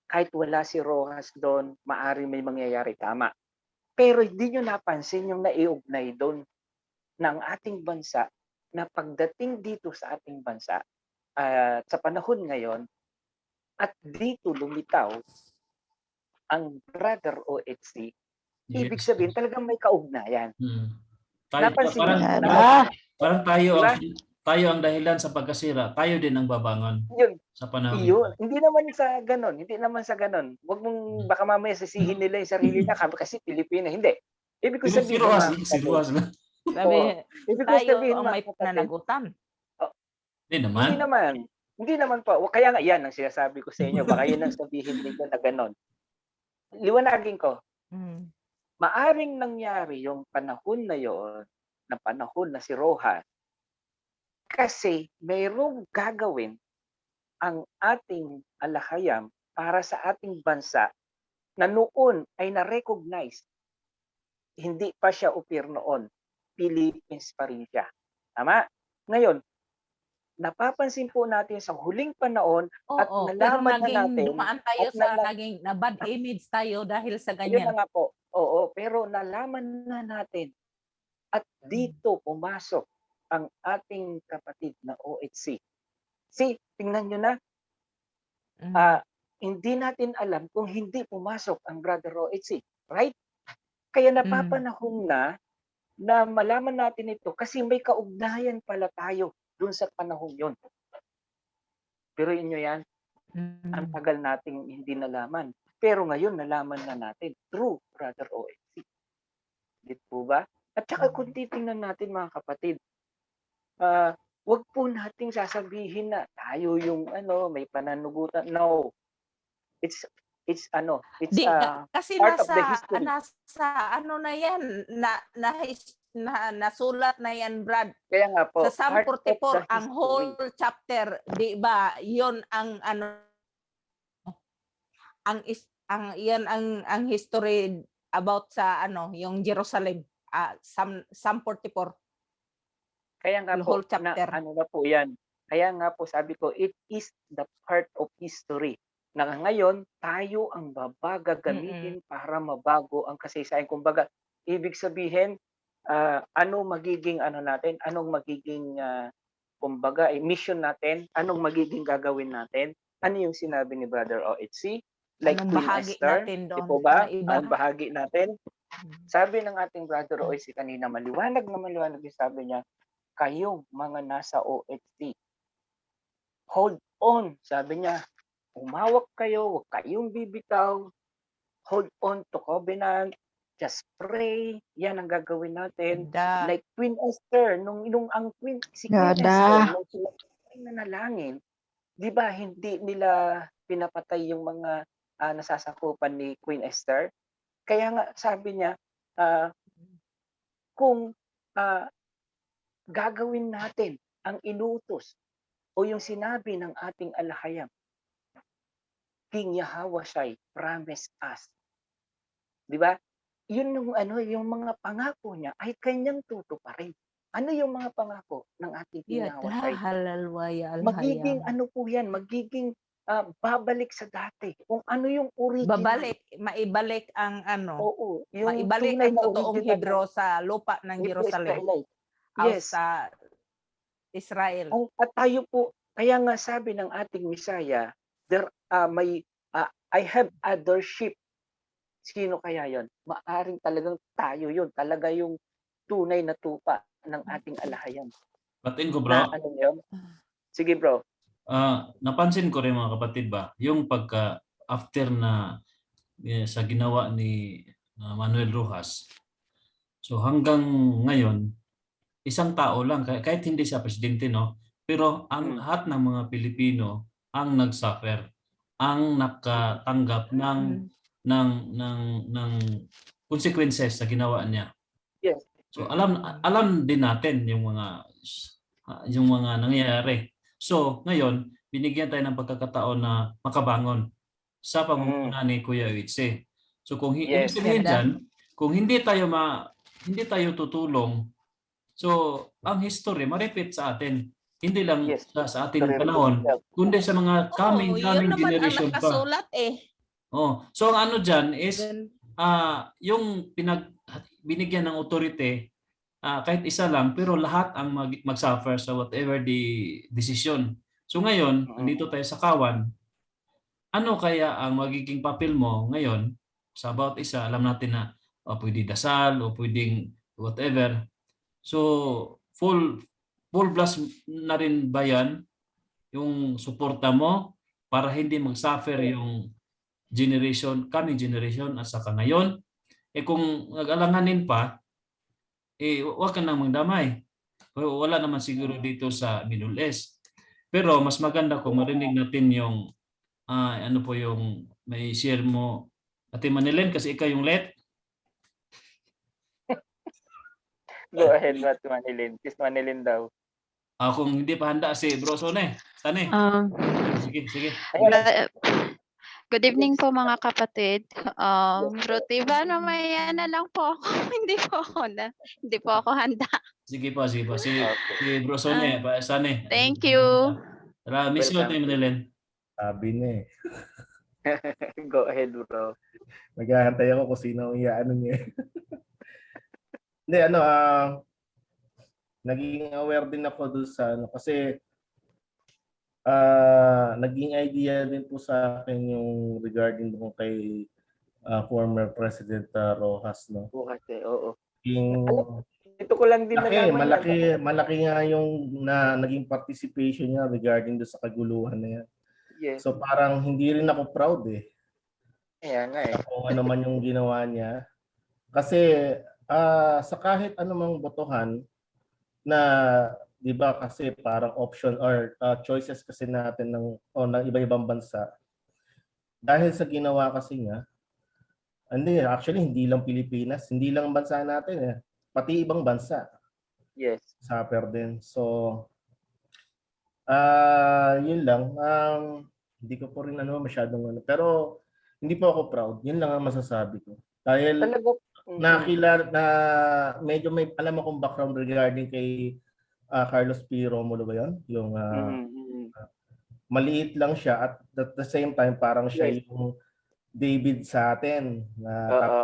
kahit wala si Rojas doon, maaring may mangyayari. Tama. Pero hindi nyo napansin yung naiugnay doon ng ating bansa na pagdating dito sa ating bansa sa panahon ngayon at dito lumitaw ang Brother OHC, ibig sabihin talagang may kaugnayan. Napansin Parang tayo ang dahilan sa pagkasira, tayo din ang babangon sa panahon. Yun. Hindi naman sa ganon. Huwag mong baka mamaya sisihin nila yung sarili na kasi Pilipino. Hindi. Ibig ko sabihin, si Rojas na. Tayo ang may pananagutan. Hindi naman pa. Kaya nga yan ang sinasabi ko sa inyo. Baka yun ang sabihin nila na ganon. Liwanagin ko. Maaring nangyari yung panahon na yon, na panahon na si Rojas, kasi mayroong gagawin ang ating Alahayam para sa ating bansa na noon ay na-recognize. Hindi pa siya Ophir noon. Philippines pa rin siya. Tama? Ngayon, napapansin po natin sa huling panahon at nalaman na natin. Dumaan tayo naging na bad image tayo dahil sa ganyan. Yun na nga po. Oo, pero nalaman na natin at dito pumasok ang ating kapatid na OHC. Tingnan nyo na, hindi natin alam kung hindi pumasok ang Brother OHC. Right? Kaya Mm. napapanahon na malaman natin ito kasi may kaugnayan pala tayo dun sa panahon yon. Pero inyo yan, ang Mm. tagal nating hindi nalaman. Pero ngayon nalaman na natin through Brother OFC. Di po ba? At saka kung titingnan natin mga kapatid, wag po nating sasabihin na tayo yung may pananugutan. No. It's it's Di, kasi part of the nasa history. ano na yan, nasulat na yan, Brad. Kaya nga po, Sa Psalm part of the 44, ang history. whole chapter, di ba? 'Yon ang yan ang history about sa yung Jerusalem. Psalm 44. Kaya nga The po, whole chapter. na po yan. Kaya nga po sabi ko, it is the part of history. Na ngayon, tayo ang gagamitin para mabago ang kasaysayan. Kumbaga, ibig sabihin, ano magiging natin, anong magiging kumbaga, mission natin, anong magiging gagawin natin, ano yung sinabi ni Brother OHC, like Anong Queen bahagi Esther, natin di doon? po ba? Maiba. Ang bahagi natin. Sabi ng ating Brother OHC kanina, maliwanag yung sabi niya, kayong mga nasa OHC, hold on, sabi niya, umawak kayo, huwag kayong bibitaw, hold on to covenant, just pray, yan ang gagawin natin. Da. Like Queen Esther, nung Queen Gada. Esther, nung sila nanalangin, di ba hindi nila pinapatay yung mga nasasakupan ni Queen Esther? Kaya nga sabi niya, kung gagawin natin ang inutos o yung sinabi ng ating alahayam, King Yahweh promise us. Di ba? Yun yung mga pangako niya ay kanyang tutuparin. Ano yung mga pangako ng ating King Yahweh? Halalwaya Magiging po yan, magiging babalik sa dati. Kung ano yung original. Maibalik ang Oo, yung maibalik tunay ang na totoong original Hebrew sa lupa ng Hebrew Jerusalem. Israelite. O Yes. sa Israel. At tayo po, kaya nga sabi ng ating Messiah, I have other sheep. Sino kaya yon? Maaring talagang tayo yon. Talaga yung tunay na tupa ng ating alahayam. Patin ko, Na bro. ano yun? Sige bro. Napansin ko rin mga kapatid ba, yung pagka after na sa ginawa ni Manuel Rojas. So hanggang ngayon, isang tao lang, kahit hindi siya presidente, no? Pero ang lahat ng mga Pilipino ang nag-suffer, ang nakatanggap ng consequences sa ginawa niya. Yes. So alam din natin yung mga nangyayari. So ngayon, binigyan tayo ng pagkakataon na makabangon sa pamumuno ni Kuya Uitse. So kung ibig sabihin dyan, kung hindi tayo tutulong, so ang history ma-repeat sa atin. Hindi lang sa ating panahon, kundi sa mga coming generation pa. So ang ano dyan is yung binigyan ng authority, kahit isa lang, pero lahat ang mag-suffer sa whatever the decision. So ngayon, nandito tayo sa Kawan, ano kaya ang magiging papel mo ngayon sa about isa? Alam natin na pwede dasal o pwedeng whatever. So full blast na rin ba yan yung suporta mo para hindi mag-suffer yung coming generation at saka ngayon? Kung nag-alanganin pa, huwag ka nang magdamay. Wala naman siguro dito sa Middle East. Pero mas maganda kung marinig natin yung ano po yung may share mo, Ate Manilin, kasi ikaw yung let. Go ahead, Ate Manilin. Kiss Manilin daw. Kung hindi pa handa si Bro Sone. Sane. Sige. Good evening po mga kapatid. Bro Tiba, mamaya na lang po ako. Hindi po ako handa. Sige po. Si Bro Sone, Sane. Thank you. Tara, miss you, Ate Manilin. Sabi niya Go ahead, bro. Naghahantay ako kung sino ang iaano niya. Hindi, naging aware din ako doon sa kasi naging idea din po sa akin yung regarding doon kay former President Rojas, no? Bukas eh, oo. Yung Ito ko lang din nalaman malaki nga yung naging participation niya regarding do sa kaguluhan na yan. Yes. So parang hindi rin ako proud eh. Kaya nga eh. Kung ano man yung ginawa niya. Kasi sa kahit anumang botohan na 'di ba kasi parang option or choices kasi natin ng iba-ibang bansa. Dahil sa ginawa kasi niya, hindi lang Pilipinas, hindi lang bansa natin eh, pati ibang bansa Yes. suffer din. So yun lang. Hindi ko po rin masyadong pero hindi po ako proud. Yun lang ang masasabi ko. Dahil Talaga. na medyo may alam akong background regarding kay Carlos P. Romulo ba yun? Yung maliit lang siya at the same time parang siya Yes. yung David sa atin na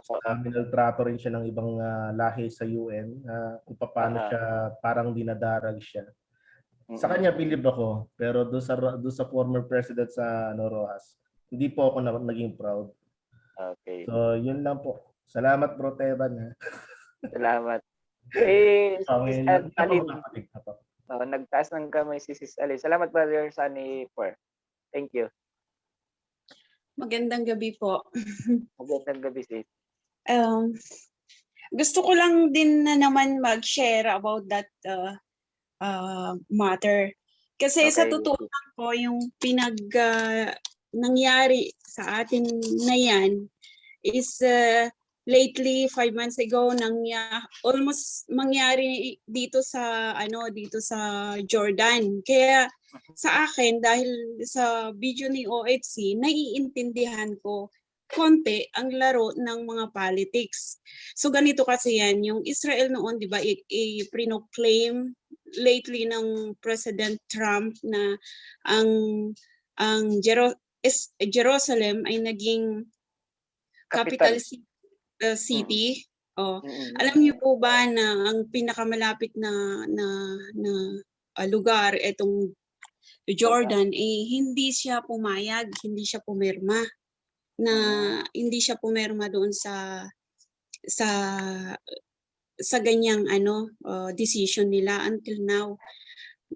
tapos minaltrato rin siya ng ibang lahi sa UN kung paano siya parang dinadarag siya. Sa kanya believe ako, pero doon sa former president sa Rojas, hindi po ako naging proud. Okay. So, yun lang po. Salamat, Bro Teban. Ha? Salamat. Eh, Sis Alin, Ako. nagtaas ng kamay si Sis Alin. Salamat, Brother Sunny Per. Thank you. Magandang gabi po. Magandang gabi, Sis. Gusto ko lang din na naman mag-share about that matter. Kasi sa Okay. totoo lang po, yung nangyari sa atin na yan is lately 5 months ago almost mangyari dito sa Jordan. Kaya sa akin dahil sa video ni OFC naiintindihan ko konti ang laro ng mga politics. So ganito kasi yan, yung Israel noon 'di ba i-proclaim lately ng President Trump na ang Jerusalem ay naging capital city. Alam niyo po ba na ang pinakamalapit na lugar itong Jordan hindi siya pumayag, hindi siya pumirma doon sa ganyang decision nila until now.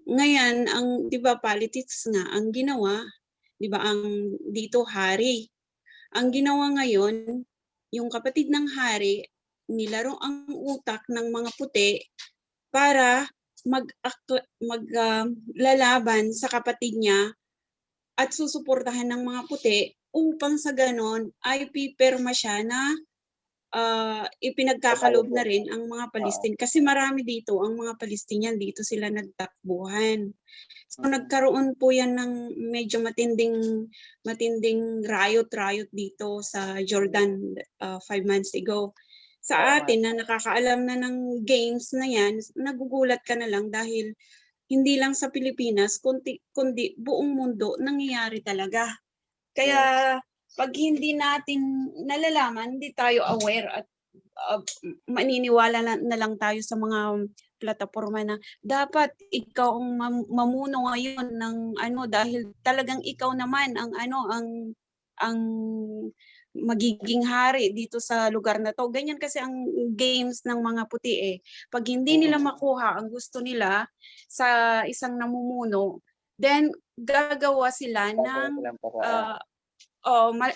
Ngayon, 'di ba politics nga ang ginawa, 'di ba ang dito hari. Ang ginawa ngayon, yung kapatid ng hari nilaro ang utak ng mga puti para lalaban sa kapatid niya at susuportahan ng mga puti upang sa ganon ay pipirma siya na ipinagkakaloob na rin ang mga Palestine. Kasi marami dito, ang mga Palestinian dito sila nagtakbuhan. So nagkaroon po yan ng medyo matinding riot dito sa Jordan 5 months ago. Sa atin na nakakaalam na ng games na yan, nagugulat ka na lang dahil hindi lang sa Pilipinas, kundi buong mundo nangyayari talaga. Kaya pag hindi natin nalalaman, hindi tayo aware at maniniwala na lang tayo sa mga plataforma na dapat ikaw ang mamuno ngayon ng dahil talagang ikaw naman ang magiging hari dito sa lugar na to. Ganyan kasi ang games ng mga puti eh. Pag hindi nila makuha ang gusto nila sa isang namumuno, then gagawa sila ng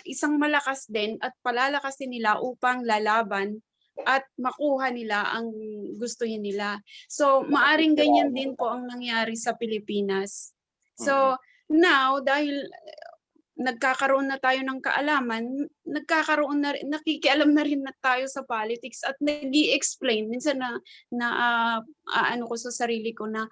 isang malakas din at palalakasin nila upang lalaban at makuha nila ang gustuhin nila. So, maaring ganyan din po ang nangyari sa Pilipinas. So, now, dahil nagkakaroon na tayo ng kaalaman, nakikialam na rin na tayo sa politics at nag-i-explain. Minsan ano ko sa sarili ko na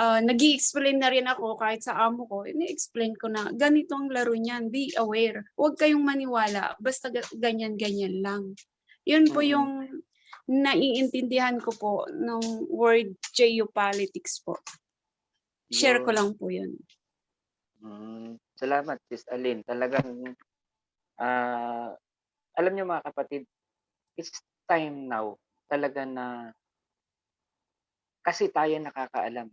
nag-i-explain na rin ako kahit sa amo ko, ini-explain ko na ganito ang laro niyan, be aware. Huwag kayong maniwala, basta ganyan-ganyan lang. Yun po yung naiintindihan ko po ng word geopolitics po. Share ko lang po yun. Salamat, Sis Alin. Talagang, alam niyo mga kapatid, it's time now talaga na kasi tayo nakakaalam.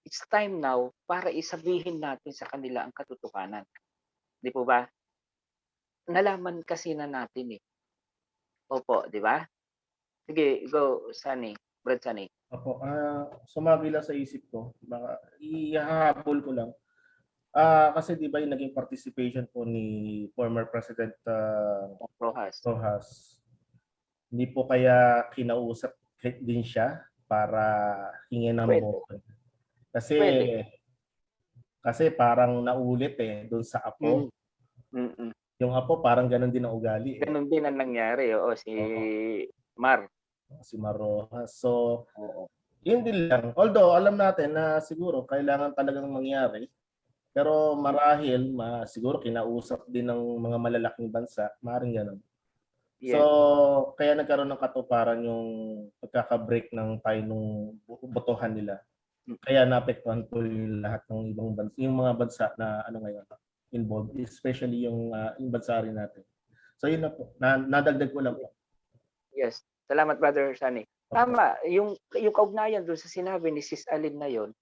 It's time now para isabihin natin sa kanila ang katotohanan. Di po ba? nalaman kasi na natin eh. Opo, di ba? Sige, go, Sunny. Brad Sunny. Opo, sumagi lang sa isip ko, baka ihahabol ko lang. Kasi di ba yung naging participation po ni former President Rojas. Rojas, hindi po kaya kinausap din siya para hingin ng Pwede. boto. Kasi Pwede. kasi parang naulit doon sa apo. Mm-mm. Yung apo parang ganun din ang ugali Ganun din ang nangyari. Oo, si Oo. Mar. Si Mar Rojas. So, Oo. yun din lang. Although alam natin na siguro kailangan talagang mangyari. Pero marahil siguro kinausap din ng mga malalaking bansa, maaaring ganun. So, Yes. kaya nagkaroon ng katuparan yung pagkaka-break ng tayo nung botohan nila. Kaya naapektuhan po yung lahat ng ibang bansa, yung mga bansa na ngayon involved, especially yung bansa rin natin. So yun na po, nadagdag ko lang po. Yes. Salamat, Brother Sunny. Tama, yung kaugnayan doon sa sinabi ni Sis Alin na yon,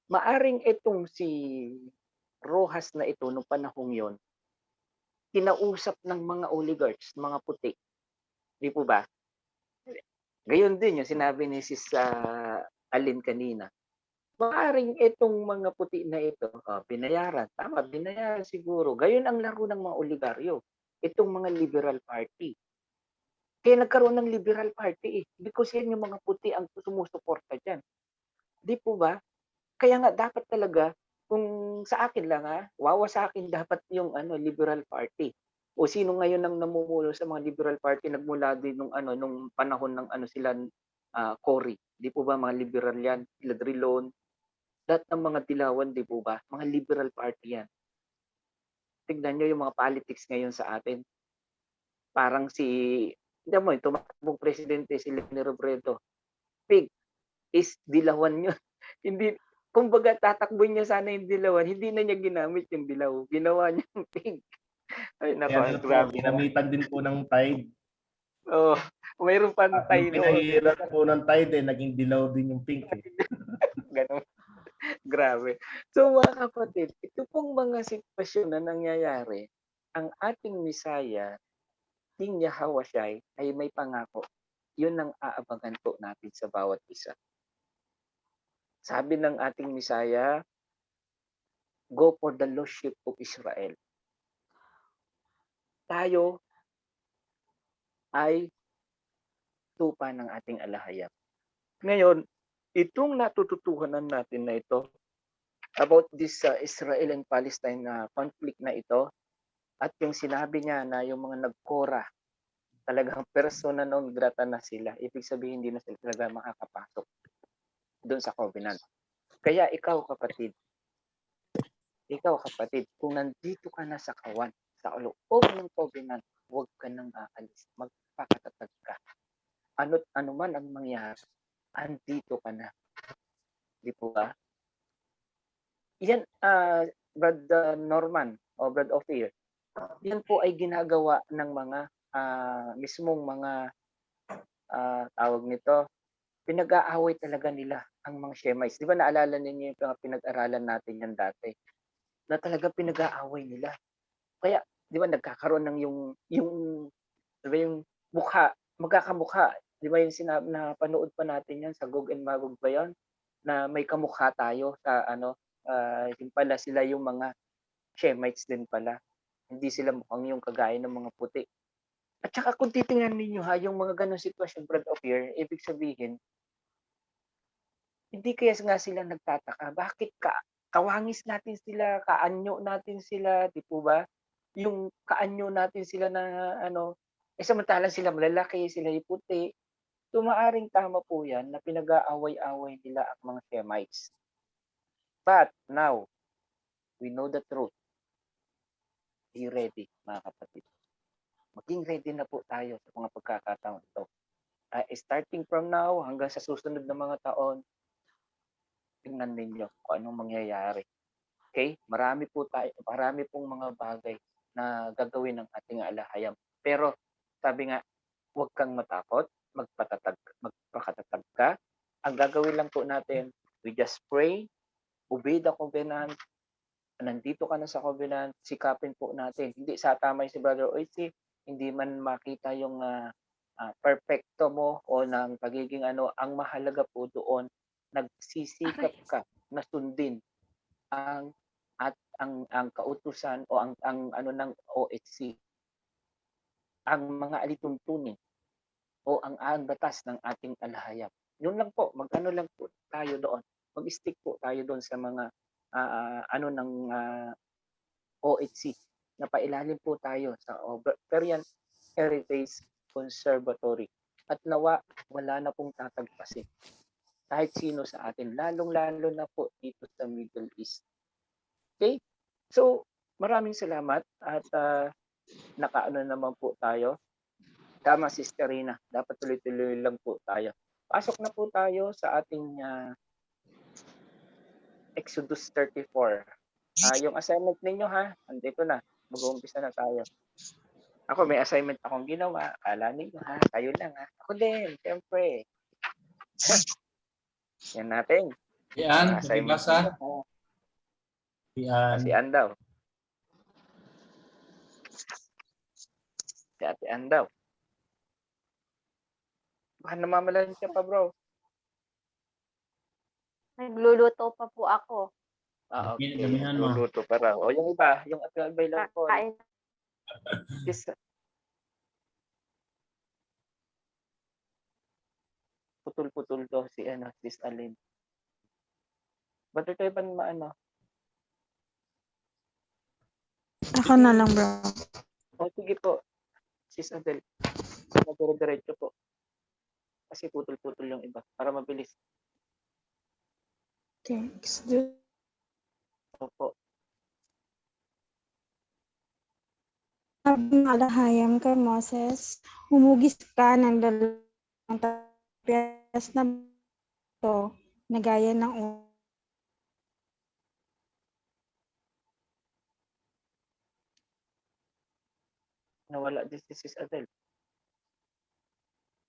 maaring itong si Rojas na ito nung panahong yon, kinausap ng mga oligarchs, mga puti. Di po ba? Gayon din yung sinabi ni Sis Alin kanina. Maaring itong mga puti na ito, binayaran. Tama, binayaran siguro. Gayon ang laro ng mga oligaryo. Itong mga liberal party. Kaya nagkaroon ng liberal party because yan yung mga puti ang sumusuporta dyan. Di po ba? Kaya nga dapat talaga, kung sa akin lang wawa sa akin dapat yung liberal party. O sino ngayon ang namumulo sa mga liberal party nagmula din nung panahon ng sila Cory. Di po ba mga liberal yan? Sila Drilon. Lahat ng mga dilawan, di po ba? Mga liberal party yan. Tignan nyo yung mga politics ngayon sa atin. Parang hindi mo, tumakbong presidente si Leni Robredo. Pig is dilawan yun. Hindi, kumbaga tatakbo niya sana yung dilawan, hindi na niya ginamit yung dilaw. Ginawa niya yung pig. Ay, nako, grabe. Ginamitan din po ng Tide. Oh, mayroon pa ng tayo Yung pinahirat po ng Tide, naging dilaw din yung pink. Ganun. Grabe. So mga kapatid, ito pong mga sitwasyon na nangyayari, ang ating Misaya, King Yahawashai, ay may pangako. Yun ang aabangan po natin sa bawat isa. Sabi ng ating Misaya, go for the Lordship of Israel. Tayo ay tupa ng ating alahayap. Ngayon, itong natututuhanan natin na ito about this Israel and Palestine conflict na ito at yung sinabi niya na yung mga nagkora talagang persona non grata na sila. Ibig sabihin hindi na sila talaga makakapasok doon sa covenant. Kaya ikaw kapatid, kung nandito ka na sa kawan, sa loob ng covenant, huwag ka nang aalis. Magpakatatag ka. Ano't ano man ang mangyari, andito ka na. Di po ba? Yan, Brad Norman o Brad Ophir, yan po ay ginagawa ng mga mismong mga tawag nito, pinag-aaway talaga nila ang mga Shemites. Di ba naalala ninyo yung pinag-aralan natin yan dati? Na talaga pinag-aaway nila. Kaya, di ba nagkakaroon ng yung mukha, magkakamukha. Di ba yung sinabi na panood pa natin yan sa Gog and Magog ba yan? Na may kamukha tayo sa yung pala sila yung mga Shemites din pala. Hindi sila mukhang yung kagaya ng mga puti. At saka kung titingnan ninyo yung mga ganong sitwasyon, Brad Ophir, ibig sabihin, hindi kaya nga sila nagtataka. Bakit kawangis natin sila, kaanyo natin sila, di po ba? Yung kaanyo natin sila na samantalang sila malalaki, sila yung puti. Maaring tama po yan na pinag-aaway-away nila ang mga Shemites. But now, we know the truth. Be ready, mga kapatid. Maging ready na po tayo sa mga pagkakataon ito. Starting from now hanggang sa susunod na mga taon, tingnan ninyo kung anong mangyayari. Okay? Marami pong mga bagay na gagawin ng ating alahayam. Pero sabi nga, huwag kang matakot, magpakatatag ka. Ang gagawin lang po natin, we just pray, obey the covenant, nandito ka na sa covenant, sikapin po natin. Hindi sa tamay si Brother Oishi, hindi man makita yung perfecto mo o ng pagiging ano, ang mahalaga po doon, nagsisikap ka na sundin ang ang kautusan o ang ano ng OHC, ang mga alituntunin o ang batas ng ating alahayap. Yun lang po, mag-ano lang po tayo doon. Mag-stick po tayo doon sa mga ano ng OHC na pailalim po tayo sa Overian Heritage Conservatory. At nawa, wala na pong tatagpasin. Kahit sino sa atin, lalong-lalo na po dito sa Middle East. Okay? So, maraming salamat at nakaano naman po tayo. Tama, Sister Rina. Dapat tuloy-tuloy lang po tayo. Pasok na po tayo sa ating Exodus 34. Yung assignment ninyo ha, andito na. Mag-uumpisa na tayo. Ako may assignment akong ginawa. Kala ninyo ha, kayo lang ha. Ako din, siyempre. Yan natin. Yan, Assignment basa. ninyo, ha. Yan. Si Ann daw. Si Ate Ann daw. Baka namamalan ka pa, bro. Nagluluto pa po ako. Okay. Damihan mo. Luluto pa raw. O yung iba, yung available po. Kakain. Putol-putol to si Sis Alin. Ba't tayo ba maano? Ako na lang, bro. O sige po, Sis Adel. Diretso po. Kasi putol-putol yung iba. Para mabilis. Thanks. Opo. Sabi ng alahayam kay Moses, humugis ka ng dalawang tapyas na ito na gaya ng Nawala din si Sis Adel.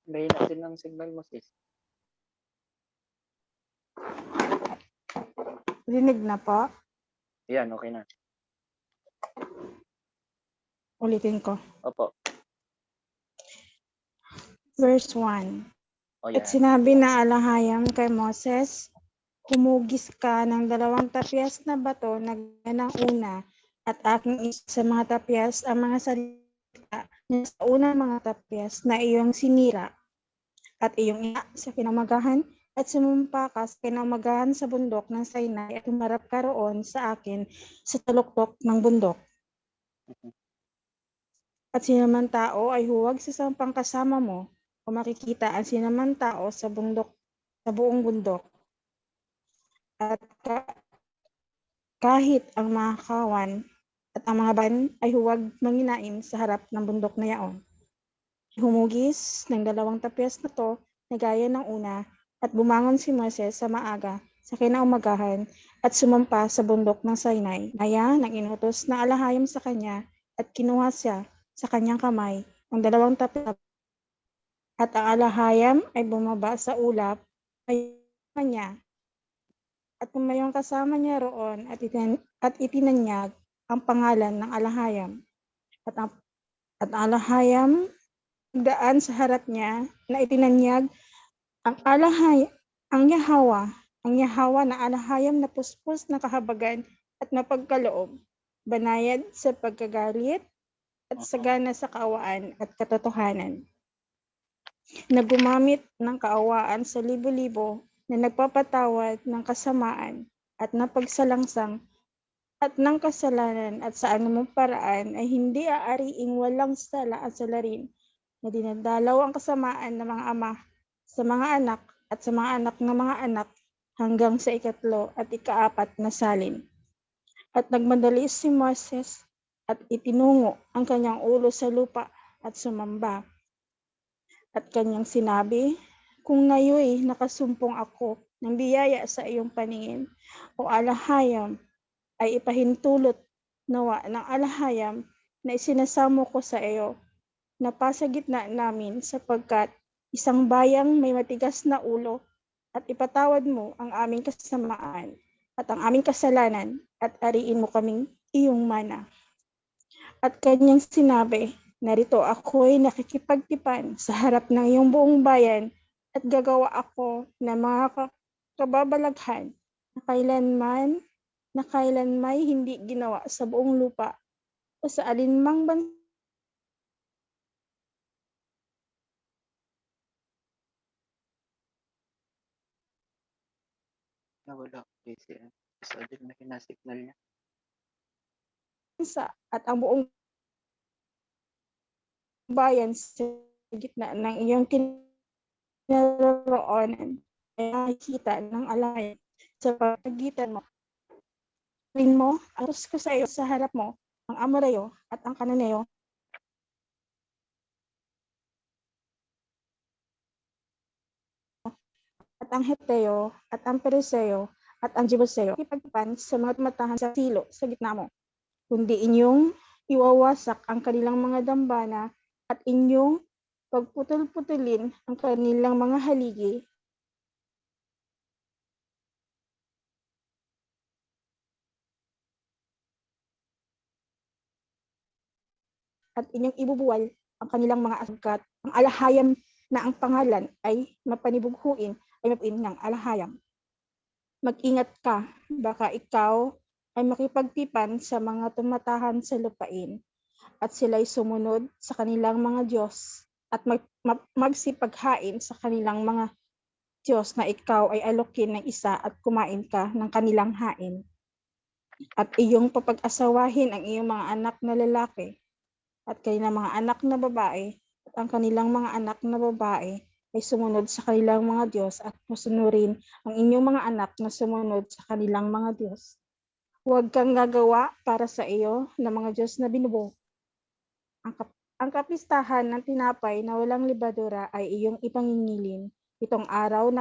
Layo natin ng signal mo, sis. rinig na po. Yan, okay na. Ulitin ko. Opo. Verse 1. O At yan. sinabi na alahayam kay Moses, humugis ka ng dalawang tapyas na bato na gaya ng una at aking isa sa mga tapyas ang mga salita na sa unang mga tapyas na iyong sinira at iyong ina sa kinamagahan at sumumpa ka sa kinamagahan sa bundok ng Sinai at humarap ka roon sa akin sa taluktok ng bundok. At sinamang tao ay huwag sasampang kasama mo o makikita ang sinamang tao sa bundok, sa buong bundok. At kahit ang mga kawan at ang mga ban ay huwag manginain sa harap ng bundok na yaon. Humugis ng dalawang tapyas na to na gaya ng una at bumangon si Moses sa maaga sa kinaumagahan at sumampa sa bundok ng Sinai. Kaya nang inutos na alahayam sa kanya at kinuha siya sa kanyang kamay ang dalawang tapyas at ang alahayam ay bumaba sa ulap ay kanya at tumayong kasama niya roon at itinanyag ang pangalan ng alahayam at alahayam daan sa harap niya na itinanyag ang Yahwa na alahayam na puspos na kahabagan at mapagkaloob, banayad sa pagkagalit at sagana sa kaawaan at katotohanan. Na gumamit ng kaawaan sa libo-libo na nagpapatawad ng kasamaan at napagsalangsang at ng kasalanan at sa anumang paraan ay hindi aariing walang sala at salarin na dinadalaw ang kasamaan ng mga ama sa mga anak at sa mga anak ng mga anak hanggang sa ikatlo at ikaapat na salin. At nagmadali si Moses at itinungo ang kanyang ulo sa lupa at sumamba. At kanyang sinabi, kung ngayoy nakasumpong ako ng biyaya sa iyong paningin o alahayam ay ipahintulot nawa ng alahayam na isinasamo ko sa iyo na pasa gitna namin sapagkat isang bayang may matigas na ulo at ipatawad mo ang aming kasamaan at ang aming kasalanan at ariin mo kaming iyong mana. At kanyang sinabi, narito ako'y nakikipagtipan sa harap ng iyong buong bayan at gagawa ako ng mga kababalaghan na kailanmay hindi ginawa sa buong lupa o sa alinmang bansa Nawala ko kasi sudden na signal niya. at ang buong bayan sa gitna ng iyong kinaroroonan ay nakikita ng alay sa pagitan mo. Rin mo, atos ko sa iyo sa harap mo, ang Amorayo at ang Kananeo at ang Heteo at ang Pereseo at ang Jebuseo ipagtipan sa mga tumatahan sa silo sa gitna mo. Kundi inyong iwawasak ang kanilang mga dambana at inyong pagputol-putulin ang kanilang mga haligi at inyong ibubuwal ang kanilang mga asgat. Ang alahayam na ang pangalan ay mapanibughuin ay mapuin ng alahayam. Mag-ingat ka, baka ikaw ay makipagtipan sa mga tumatahan sa lupain at sila'y sumunod sa kanilang mga Diyos at magsipaghain sa kanilang mga Diyos na ikaw ay alokin ng isa at kumain ka ng kanilang hain. At iyong papag-asawahin ang iyong mga anak na lalaki at kanilang mga anak na babae at ang kanilang mga anak na babae ay sumunod sa kanilang mga Diyos at masunurin ang inyong mga anak na sumunod sa kanilang mga Diyos. Huwag kang gagawa para sa iyo ng mga Diyos na binubuo. Ang kapistahan ng tinapay na walang libadura ay iyong ipangingilin. Itong araw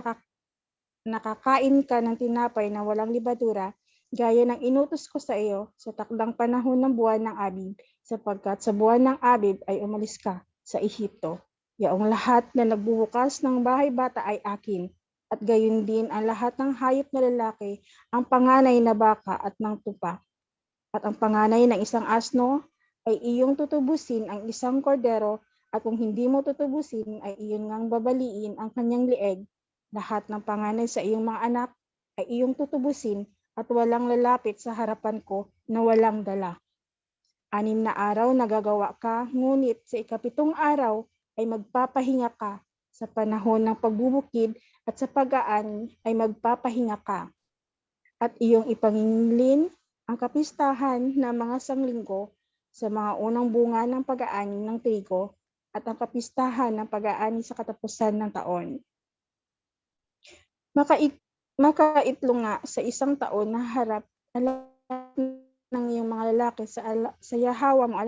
nakakain ka ng tinapay na walang libadura, gaya ng inutos ko sa iyo sa takdang panahon ng buwan ng Abib, sapagkat sa buwan ng Abib ay umalis ka sa Ehipto. Yaong lahat na nagbubukas ng bahay bata ay akin, at gayon din ang lahat ng hayop na lalaki, ang panganay na baka at ng tupa. At ang panganay ng isang asno ay iyong tutubusin ang isang kordero, at kung hindi mo tutubusin ay iyon ngang babaliin ang kanyang lieg. Lahat ng panganay sa iyong mga anak ay iyong tutubusin, at walang lalapit sa harapan ko na walang dala. 6 na araw nagagawa ka, ngunit sa ikapitong araw ay magpapahinga ka. Sa panahon ng pagbubukid at sa pag-aani ay magpapahinga ka. At iyong ipangingilin ang kapistahan ng mga sanglinggo sa mga unang bunga ng pag-aani ng trigo at ang kapistahan ng pag-aani sa katapusan ng taon. Makaitlo nga sa isang taon na harap ng iyong mga lalaki sa Yahweh mo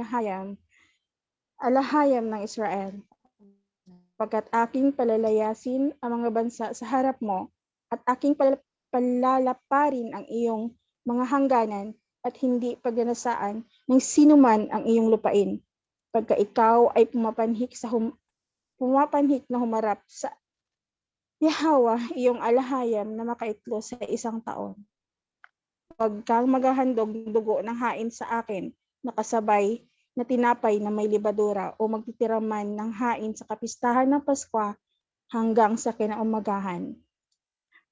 alahayam ng Israel. Pagkat aking palalayasin ang mga bansa sa harap mo at aking palalaparin ang iyong mga hangganan at hindi pagdanasaan ng sinuman ang iyong lupain. Pagka ikaw ay pumapanhik na humarap sa Yahweh iyong alahayam na makaitlo sa isang taon. Huwag kang maghahandog ng dugo ng hain sa akin na kasabay na tinapay na may libadura o magtitira man ng hain sa kapistahan ng Paskwa hanggang sa kinaumagahan.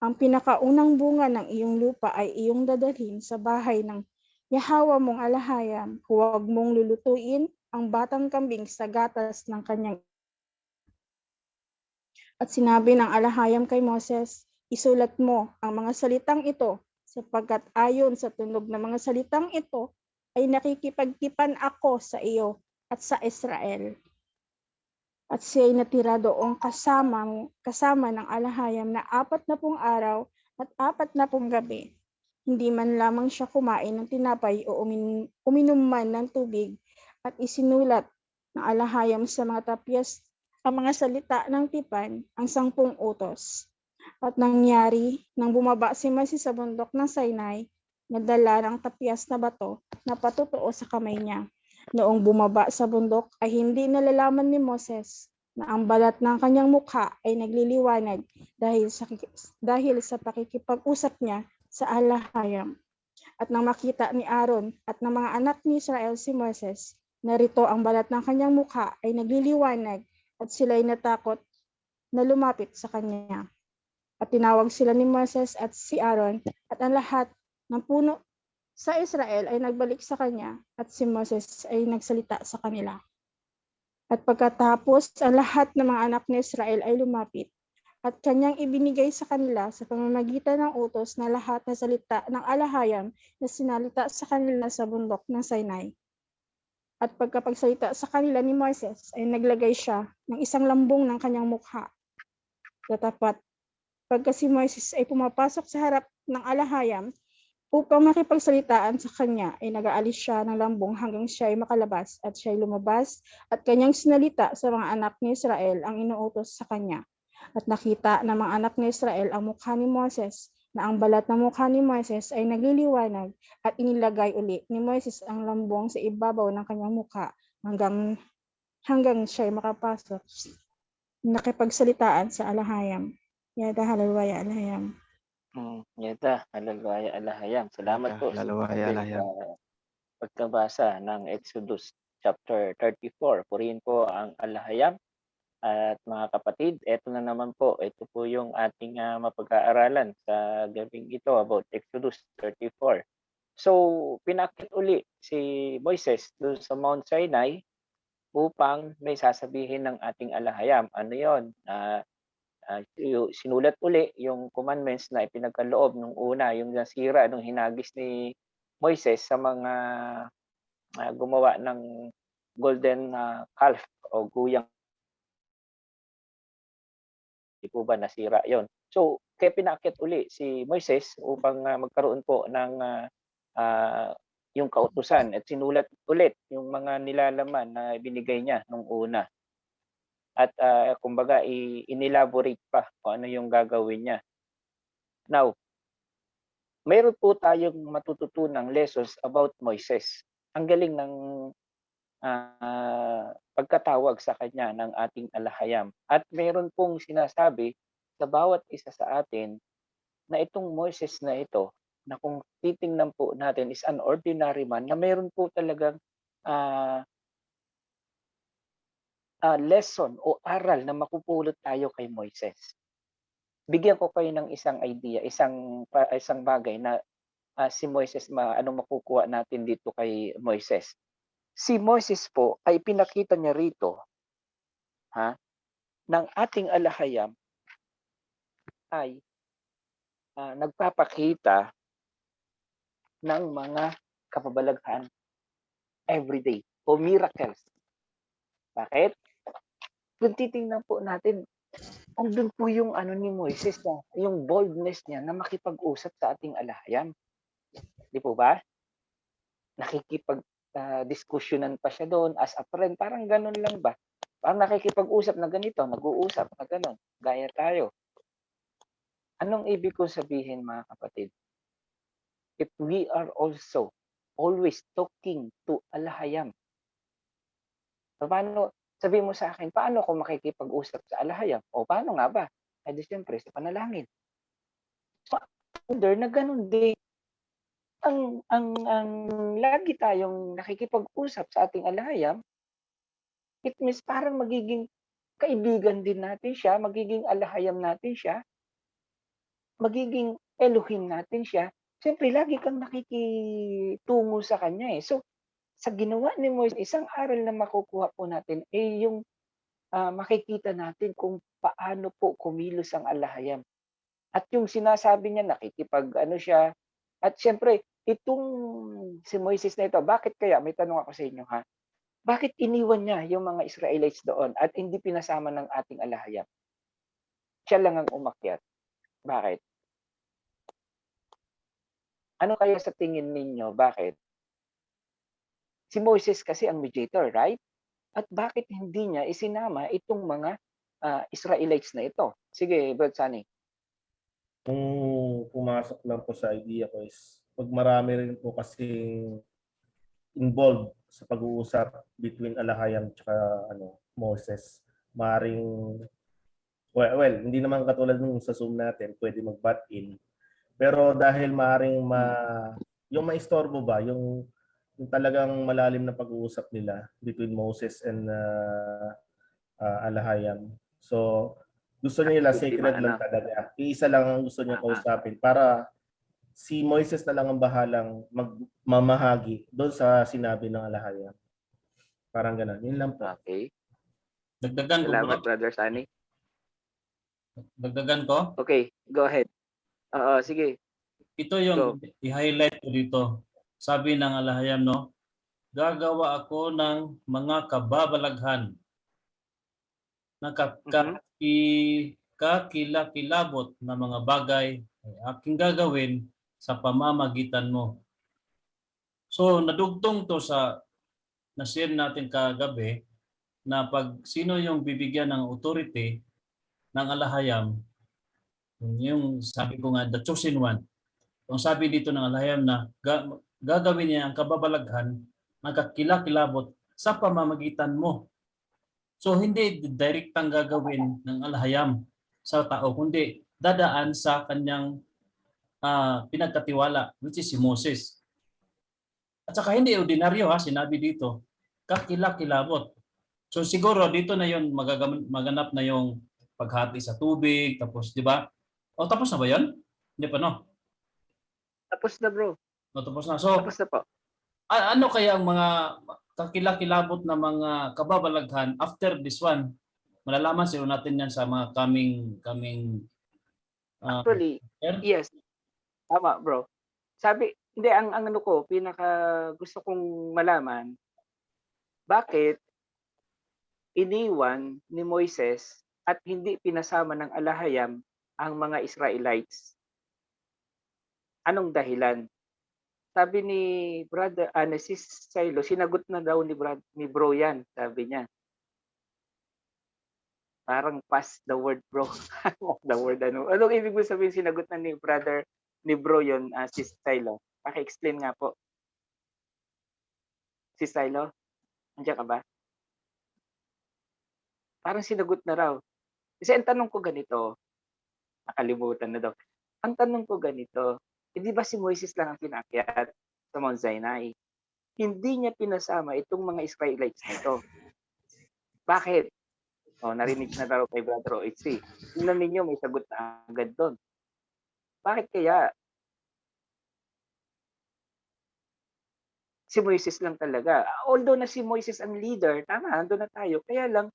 Ang pinakaunang bunga ng iyong lupa ay iyong dadalhin sa bahay ng Yahweh mong alahayam. Huwag mong lulutuin ang batang kambing sa gatas ng kanyang. At sinabi ng alahayam kay Moses, isulat mo ang mga salitang ito, sapagkat ayon sa tunog ng mga salitang ito ay nakikipagtipan ako sa iyo at sa Israel. At siya ay natira doong kasama ng alahayam na 40 araw at 40 gabi. Hindi man lamang siya kumain ng tinapay o uminom man ng tubig, at isinulat ng alahayam sa mga tapyas ang mga salita ng tipan, ang 10 utos. At nangyari, nang bumaba si Moises sa bundok ng Sinai, nadala ng tapyas na bato na patutuo sa kamay niya. Noong bumaba sa bundok ay hindi nalalaman ni Moses na ang balat ng kanyang mukha ay nagliliwanag dahil sa pakikipag-usap niya sa alahayam. At nang makita ni Aaron at ng mga anak ni Israel si Moses, narito ang balat ng kanyang mukha ay nagliliwanag at sila'y natakot na lumapit sa kanya. At tinawag sila ni Moses at si Aaron at ang lahat ng puno sa Israel ay nagbalik sa kanya at si Moses ay nagsalita sa kanila. At pagkatapos, ang lahat ng mga anak ni Israel ay lumapit at kanyang ibinigay sa kanila sa pamamagitan ng utos na lahat na salita ng alahayam na sinalita sa kanila sa bundok ng Sinai. At pagkapagsalita sa kanila ni Moses ay naglagay siya ng isang lambong ng kanyang mukha. Tatapat, pagka si Moses ay pumapasok sa harap ng alahayam upang makipagsalitaan sa kanya, ay nag-aalis siya ng lambong hanggang siya ay makalabas at siya ay lumabas at kanyang sinalita sa mga anak ni Israel ang inuutos sa kanya. At nakita ng mga anak ni Israel ang mukha ni Moses, na ang balat ng mukha ni Moses ay nagliliwanag at inilagay uli ni Moses ang lambong sa ibabaw ng kanyang mukha hanggang siya ay makapasok. Nakipagsalitaan sa alahayam. Yada halalwaya alahayam. Yata, halalwaya alahayam. Salamat po sa pagkabasa ng Exodus chapter 34. Purihin po ang alahayam. At mga kapatid, ito na naman po, ito po yung ating mapag-aaralan sa gabing ito about Exodus 34. So, pinakit uli si Moises doon sa Mount Sinai upang may sasabihin ng ating alahayam. Ano yon? Sinulat uli yung commandments na ipinagkaloob nung una, yung nasira, nung hinagis ni Moises sa mga gumawa ng golden calf o guyang. Di po ba nasira yon? So, kaya pinakit uli si Moises upang magkaroon po ng yung kautusan at sinulat ulit yung mga nilalaman na binigay niya nung una. At kumbaga, inelaborate pa kung ano yung gagawin niya. Now, mayroon po tayong matututunang lessons about Moises. Ang galing ng pagkatawag sa kanya ng ating alahayam. At mayroon pong sinasabi sa bawat isa sa atin na itong Moises na ito, na kung titingnan po natin is an ordinary man, na mayroon po talagang lesson o aral na makupulot tayo kay Moises. Bigyan ko kayo ng isang idea, isang bagay na si Moises, anong makukuha natin dito kay Moises. Si Moses po ay pinakita niya rito ng ating alahayam ay nagpapakita ng mga kapabalaghan everyday o miracles. Bakit? Kung titingnan po natin, andun po yung ni Moises, yung boldness niya na makipag-usap sa ating alahayam. Di po ba? Nakikipag-diskusyonan pa siya doon as a friend. Parang ganun lang ba? Parang nakikipag-usap na ganito, nag-uusap na ganun. Gaya tayo. Anong ibig kong sabihin, mga kapatid? If we are also always talking to alahayam, paano, sabihin mo sa akin, paano ako makikipag-usap sa alahayam? O paano nga ba? Ay di siyempre, sa panalangin. So, under na ganun din. Ang lagi tayong nakikipag-usap sa ating alahayam, it means parang magiging kaibigan din natin siya, magiging alahayam natin siya, magiging Elohim natin siya. Siyempre, lagi kang nakikitungo sa kanya eh. So, sa ginawa ni Moises, isang aral na makukuha po natin ay yung makikita natin kung paano po kumilos ang alahayam. At yung sinasabi niya, siya. At siyempre, itong si Moises na ito, bakit kaya, may tanong ako sa inyo bakit iniwan niya yung mga Israelites doon at hindi pinasama ng ating alahayam? Siya lang ang umakyat. Bakit? Ano kaya sa tingin ninyo? Bakit? Si Moses kasi ang mediator, right? At bakit hindi niya isinama itong mga Israelites na ito? Sige, Brad Sunny. Kung pumasok lang po sa idea ko is, pag marami rin po kasi involved sa pag-uusap between alahayam at Moses, maring well, hindi naman katulad nung sa Zoom natin, pwede mag-butt in. Pero dahil maring yung maistorbo ba, yung talagang malalim na pag-uusap nila between Moses and Alahayam. So, gusto nila sacred lang talaga. Iisa lang ang gusto niya kausapin para si Moises na lang ang bahalang magmamahagi doon sa sinabi ng Alahayam. Parang gano'n. Yun lang po. Okay. Dagdagan ko Salamat, bro. Brother Sunny. Dagdagan ko. Okay, go ahead. Oo, sige. Ito yung i-highlight ko dito. Sabi ng Alahayam, no? Gagawa ako ng mga kababalaghan na kakilakilabot na mga bagay ay aking gagawin sa pamamagitan mo. So, nadugtong to sa na-share natin kagabi na pag sino yung bibigyan ng authority ng Alahayam, yung sabi ko nga, the chosen one. Ang sabi dito ng Alahayam na gagawin niya ang kababalaghan na kakilakilabot sa pamamagitan mo. So hindi direktang gagawin ng Alahayam sa tao, kundi dadaan sa kanyang pinagkatiwala, which is si Moses. At saka hindi ordinaryo sinabi dito, kakilakilabot. So siguro dito na yon maganap na yung paghati sa tubig, tapos di ba? O tapos na ba yon? Hindi pa no? Tapos na, bro. O, tapos na. So Tapos na po. ano kaya ang mga kakilakilabot na mga kababalaghan after this one? Malalaman sila natin yan sa mga coming Actually, yes. Tama, bro. Sabi, hindi, ang ano ko, pinaka gusto kong malaman, bakit iniwan ni Moises at hindi pinasama ng Alahayam ang mga Israelites? Anong dahilan? Sabi ni brother si Silo, sinagot na daw ni bro yan, sabi niya. Parang pass the word, bro. The word ano. Anong ibig mo sabihin sinagot na ni bro yon, si Silo? Paki-explain nga po. Si Silo, nandiyan ka ba? Parang sinagot na raw. Kasi ang tanong ko ganito, nakalimutan na daw. Ang tanong ko ganito, di ba si Moises lang ang pinakyat sa Mount Sinai? Hindi niya pinasama itong mga Israelites nito. Bakit? Narinig na daw kay Brother OHC. Tingnan ninyo, may sagot na agad doon. Bakit kaya? Si Moises lang talaga. Although na si Moises ang leader, tama, ando na tayo. Kaya lang,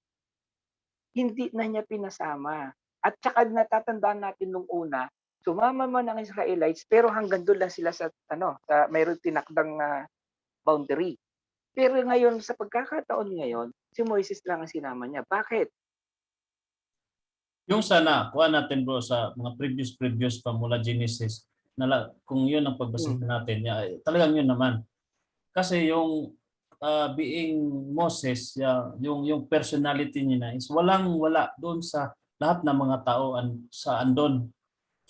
hindi na niya pinasama. At saka natatandaan natin nung una, sumama man ang Israelites, pero hanggang doon lang sila sa mayroong tinakdang boundary. Pero ngayon, sa pagkakataon ngayon, si Moises lang ang sinama niya. Bakit? Yung sana, kuha natin bro sa mga previous pa mula Genesis, kung yun ang pagbasahin natin, talagang yun naman. Kasi yung being Moses, yung personality niya is walang-wala doon sa lahat ng mga tao sa andon.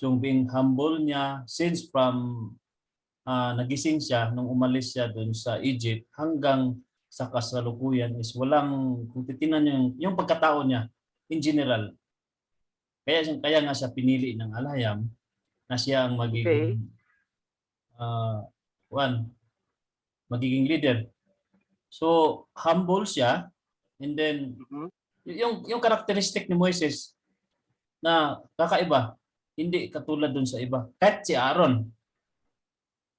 Yung being humble niya since from nagising siya nung umalis siya doon sa Egypt hanggang sa kasalukuyan is walang, kung titingnan yung pagkatao niya in general. Kaya nga siya pinili ng Alahayam na siya ang magiging magiging leader. So humble siya, and then yung characteristic ni Moises na kakaiba, hindi katulad dun sa iba. Kahit si Aaron.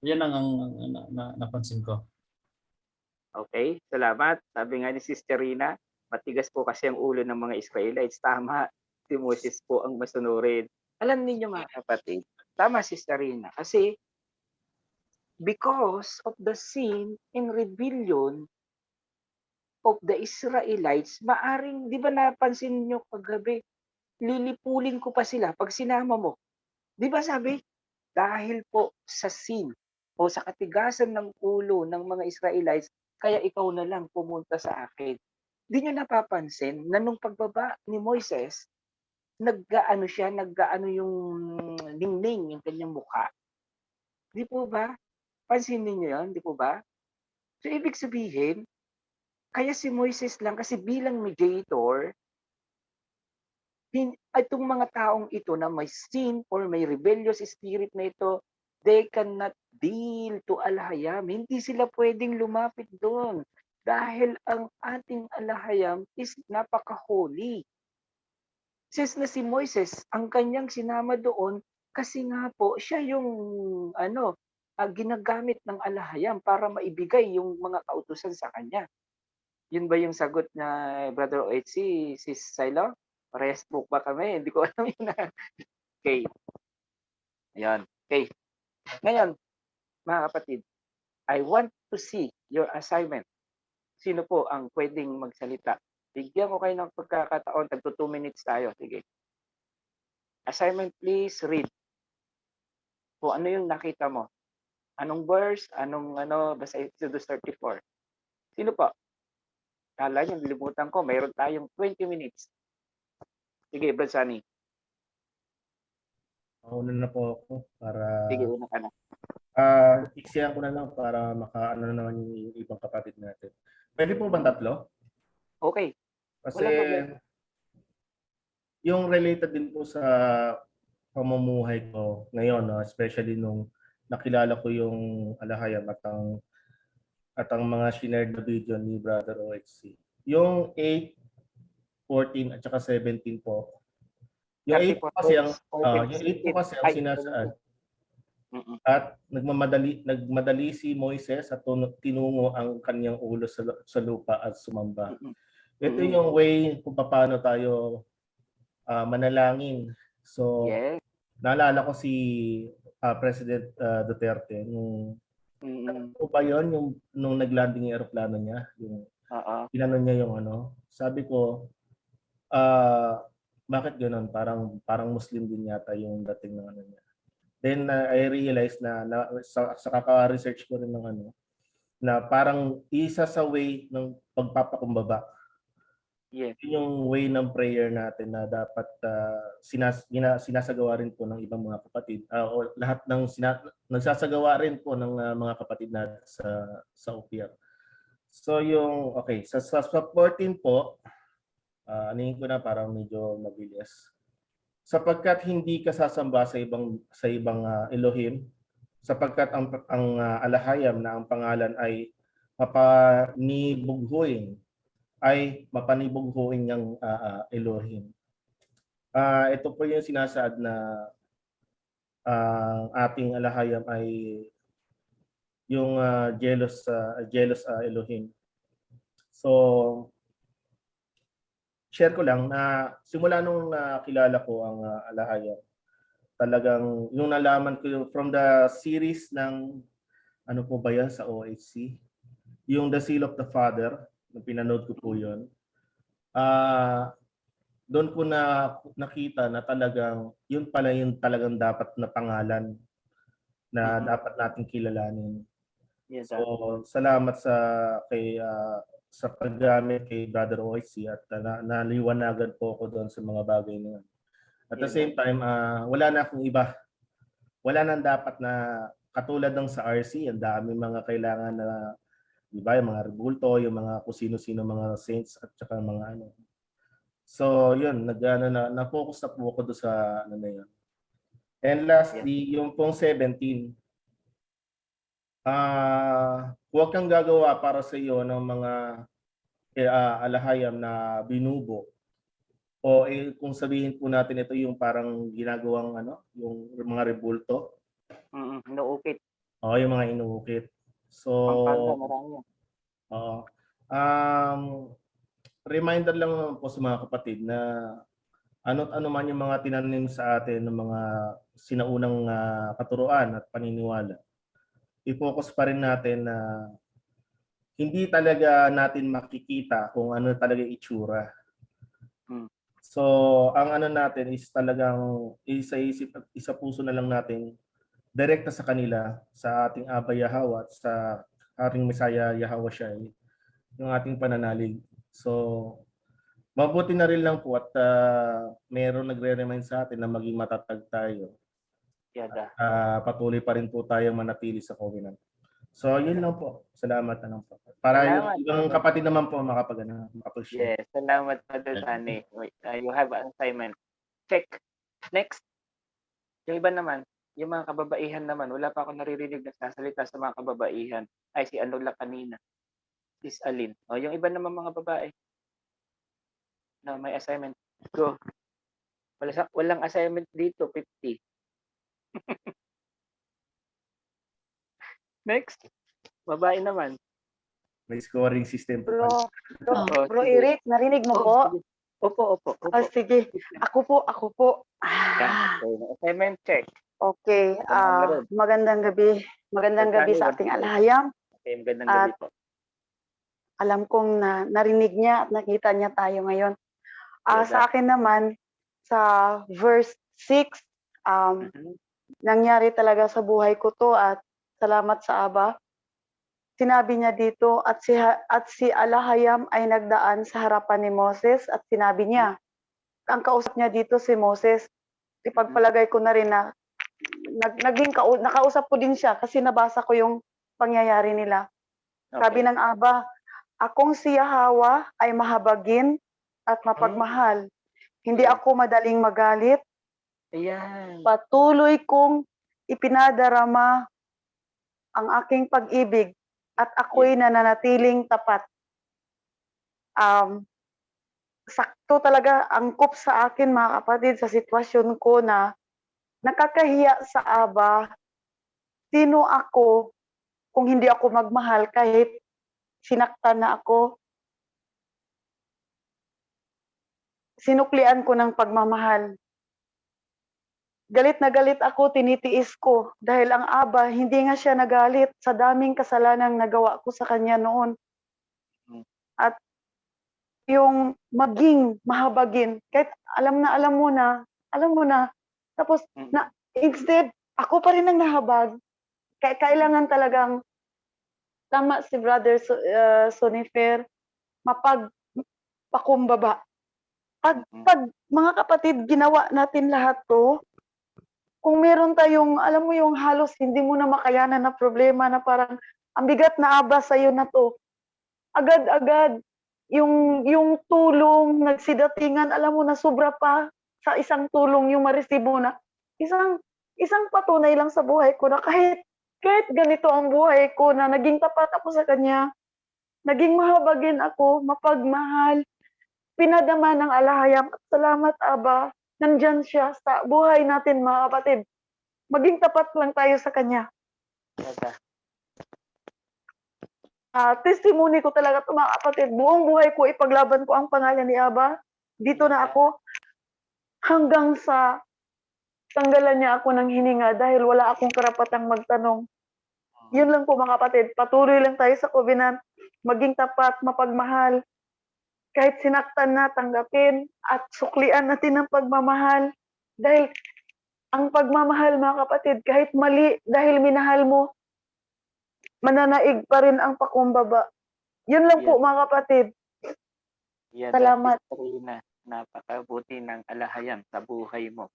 Yan ang napansin ko. Okay, salamat. Sabi nga ni Sister Rina, matigas po kasi ang ulo ng mga Israelites. Tama, si Moses po ang masunurin. Alam niyo mga kapatid, tama Sister Rina, kasi because of the sin and rebellion of the Israelites, maaring, di ba napansin niyo kagabi, lilipulin ko pa sila pag sinama mo. Di ba sabi? Dahil po sa sin o sa katigasan ng ulo ng mga Israelites, kaya ikaw na lang pumunta sa akin. Di nyo napapansin na nung pagbaba ni Moises, naggaano yung ningning yung kanyang mukha. Di po ba? Pansinin niyo yun, di po ba? So ibig sabihin, kaya si Moises lang kasi bilang mediator, itong mga taong ito na may sin or may rebellious spirit na ito, they cannot deal to Al-Hayam. Hindi sila pwedeng lumapit doon dahil ang ating Al-Hayam is napaka-holy. Says na si Moises, ang kanyang sinama doon kasi nga po siya yung ginagamit ng Al-Hayam para maibigay yung mga kautusan sa kanya. Yun ba yung sagot na Brother OHC, Sis Silo? Parehas book ba kami? Hindi ko alam yun. Okay. Ayan. Okay. Ngayon, mga kapatid, I want to see your assignment. Sino po ang pwedeng magsalita? Bigyan ko kayo ng pagkakataon. Tagto 2 minutes tayo. Sige. Assignment, please read. Kung ano yung nakita mo. Anong verse? Basta Exodus 34. Sino po? Kala niyo, nilimutan ko. Mayroon tayong 20 minutes. Sige, Brad Sunny. Mauna na po ako para Sige, una ka na. iksiyan ko na lang para makaano na naman yung ibang kapatid natin. Pwede po bang tatlo? Okay. Kasi Wala problema. yung related din po sa pamumuhay ko ngayon, no? Especially nung nakilala ko yung Al-Hayam at ang mga shared na video ni Brother OHC. Yung 8, 14 at saka 17 po. Yung 8 po kasi ang sinasaad. At nagmadali si Moises at tinungo ang kanyang ulo sa lupa at sumamba. Ito yung way kung paano tayo manalangin. So, naalala ko si President Duterte nung ano ba yun, nung naglanding yung aeroplano niya, yung inanon niya yung sabi ko, bakit gano'n? Parang Muslim din yata yung dating ng niya. Then I realized na sa kaka-research ko rin ng na parang isa sa way ng pagpapakumbaba. Yes. Yun yung way ng prayer natin na dapat sinasagawa rin po ng ibang mga kapatid. O lahat ng nagsasagawa rin po ng mga kapatid natin sa OPR. So yung, okay, sa 14 po, anihin ko na parang medyo mabilis. Sapagkat hindi ka sasamba sa ibang Elohim, sapagkat ang Al-Hayam na ang pangalan ay mapanibughuin niyang Elohim. Ito po yung sinasaad na ating Al-Hayam ay yung jealous Elohim. So, share ko lang na simula nung nakilala ko ang Al-Hayam, talagang yung nalaman ko from the series ng ano po ba yan sa OHC, yung The Seal of the Father, nung pinanood ko po yun, doon ko na nakita na talagang yun pala yung talagang dapat na pangalan na dapat nating kilalanin. Yes, so, salamat sa paggamit kay Brother OHC at naliwanagan po ako doon sa mga bagay na yun. At the same time, wala na akong iba. Wala nang dapat na katulad ng sa RC, ang dami mga kailangan na, di ba, yung mga rebulto, yung mga kung sino-sino mga saints at saka mga ano. So, yun, na-focus na po ako doon sa ano na yun. And lastly, yung pong 17, huwag kang gagawa para sa iyo ng mga Al-Hayam na binubo. O kung sabihin po natin ito yung parang ginagawang yung mga rebulto. Inuukit. Oo, yung mga inuukit. So, reminder lang naman po sa mga kapatid na ano man yung mga tinanim sa atin ng mga sinaunang katuruan at paniniwala. I-focus pa rin natin na hindi talaga natin makikita kung ano talaga itsura. So, ang natin is talagang isa-isip at isa-puso na lang natin direkta sa kanila, sa ating Aba Yahweh at sa ating Messiah Yahweh siya, yung ating pananalig. So, mabuti na rin lang po at meron nagre-remind sa atin na maging matatag tayo. Patuloy pa rin po tayong manatili sa covenant. So, yun lang po. Salamat na lang po. Para yung ibang kapatid naman po makapag-share. Yes, salamat Brother Sunny. You have an assignment. Check. Next. Yung iba naman. Yung mga kababaihan naman, wala pa ako naririnig nagsasalita sa mga kababaihan. Ay, si ano lang kanina. Sis Alin. O, yung iba naman mga babae na may assignment. Go. Walang assignment dito, 50. Next. Babae naman. May scoring system po. Bro, Oo, Bro sige. Eric, narinig mo Oh, po? sige. Opo. Sige. Ako po. Yan, okay. Assignment check. Okay. Magandang gabi. Magandang gabi. Magandang gabi sa ating alahayam. Okay, magandang gabi po. Alam kong narinig niya at nakita niya tayo ngayon. Yes, Sa akin naman, sa verse 6, Mhm. nangyari talaga sa buhay ko to at salamat sa Aba. Sinabi niya dito at si Alahayam ay nagdaan sa harapan ni Moses at sinabi niya, ang kausap niya dito si Moses, ipagpalagay ko na rin na nakausap ko din siya kasi nabasa ko yung pangyayari nila. Sabi ng Aba, akong si Yahweh ay mahabagin at mapagmahal. Hindi ako madaling magalit. Ayan. Patuloy kong ipinadarama ang aking pag-ibig at ako'y nananatiling tapat. Sakto talaga angkop sa akin mga kapatid sa sitwasyon ko na nakakahiya sa Aba. Sino ako kung hindi ako magmahal kahit sinaktan na ako? Sinuklian ko ng pagmamahal. Galit na galit ako, tinitiis ko dahil ang Aba hindi nga siya nagalit sa daming kasalanang nagawa ko sa kanya noon. At yung maging mahabagin, kahit alam mo na, tapos instead, ako pa rin ang nahabag. Kailangan talagang, tama si Brother Sonifer, mapagpakumbaba. Pag mga kapatid, ginawa natin lahat to, kung meron tayong, alam mo yung halos hindi mo na makayanan na problema na parang, ang bigat na Aba sa'yo na to, agad-agad, yung tulong, nagsidatingan, alam mo na sobra pa sa isang tulong yung maresibo na, isang patunay lang sa buhay ko na kahit ganito ang buhay ko na naging tapat ako sa kanya, naging mahabagin ako, mapagmahal, pinadama ng Alahayam. Salamat Aba, nandyan siya sa buhay natin mga kapatid. Maging tapat lang tayo sa kanya. Testimony ko talaga ito mga kapatid. Buong buhay ko, ipaglaban ko ang pangalan ni Aba. Dito na ako hanggang sa tanggalan niya ako ng hininga dahil wala akong karapatang magtanong. Yun lang po mga kapatid. Patuloy lang tayo sa covenant. Maging tapat, mapagmahal. Kahit sinaktan na, tanggapin at suklian natin ang pagmamahal. Dahil ang pagmamahal mga kapatid, kahit mali, dahil minahal mo, mananaig pa rin ang pakumbaba. Yun lang po mga kapatid. Salamat. Napakabuti ng Alahayam sa buhay mo.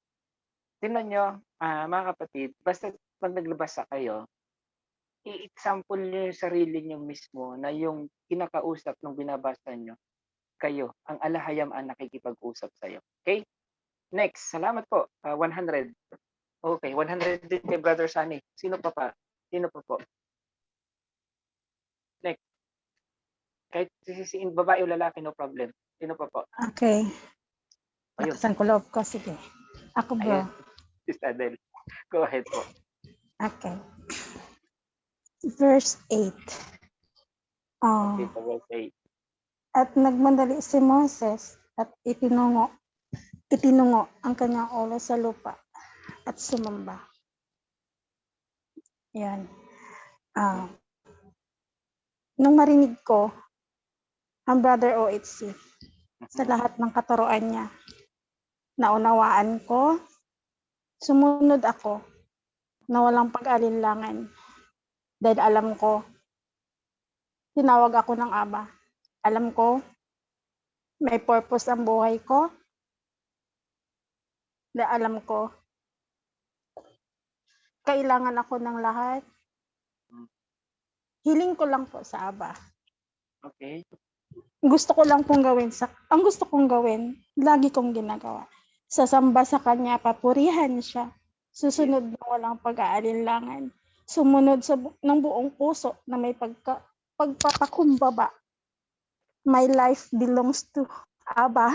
Tingnan nyo, mga kapatid, basta pag naglabas kayo, i-example nyo yung sarili nyo mismo na yung kinakausap nung binabasa nyo, kayo, ang Alahayam ang nakikipag-usap sa'yo. Okay? Next, salamat po. 100. Okay, 100 din kay Brother Sunny. Sino pa po? Next. Kahit sisiin babae o lalaki, no problem. Sino pa po? Okay. Ayun. Nakasan ko loob ko. Sige. Ako bro. Ayan. Sis Adele. Go ahead po. Okay. Verse 8. Okay, so verse 8. At nagmandali si Moses at itinungo ang kanyang ulo sa lupa at sumamba. Yan. Nung marinig ko ang Brother OHC sa lahat ng katuroan niya, naunawaan ko, sumunod ako na walang pag-alinlangan dahil alam ko, tinawag ako ng Aba. Alam ko, may purpose ang buhay ko. Dahil alam ko, kailangan ako ng lahat. Hiling ko lang po sa Aba. Okay. Gusto ko lang pong gawin. Ang gusto kong gawin, lagi kong ginagawa. Sasamba sa kanya, papurihan siya. Susunod na walang pag-aalinlangan. Sumunod ng buong puso na may pagpapakumbaba. My life belongs to Aba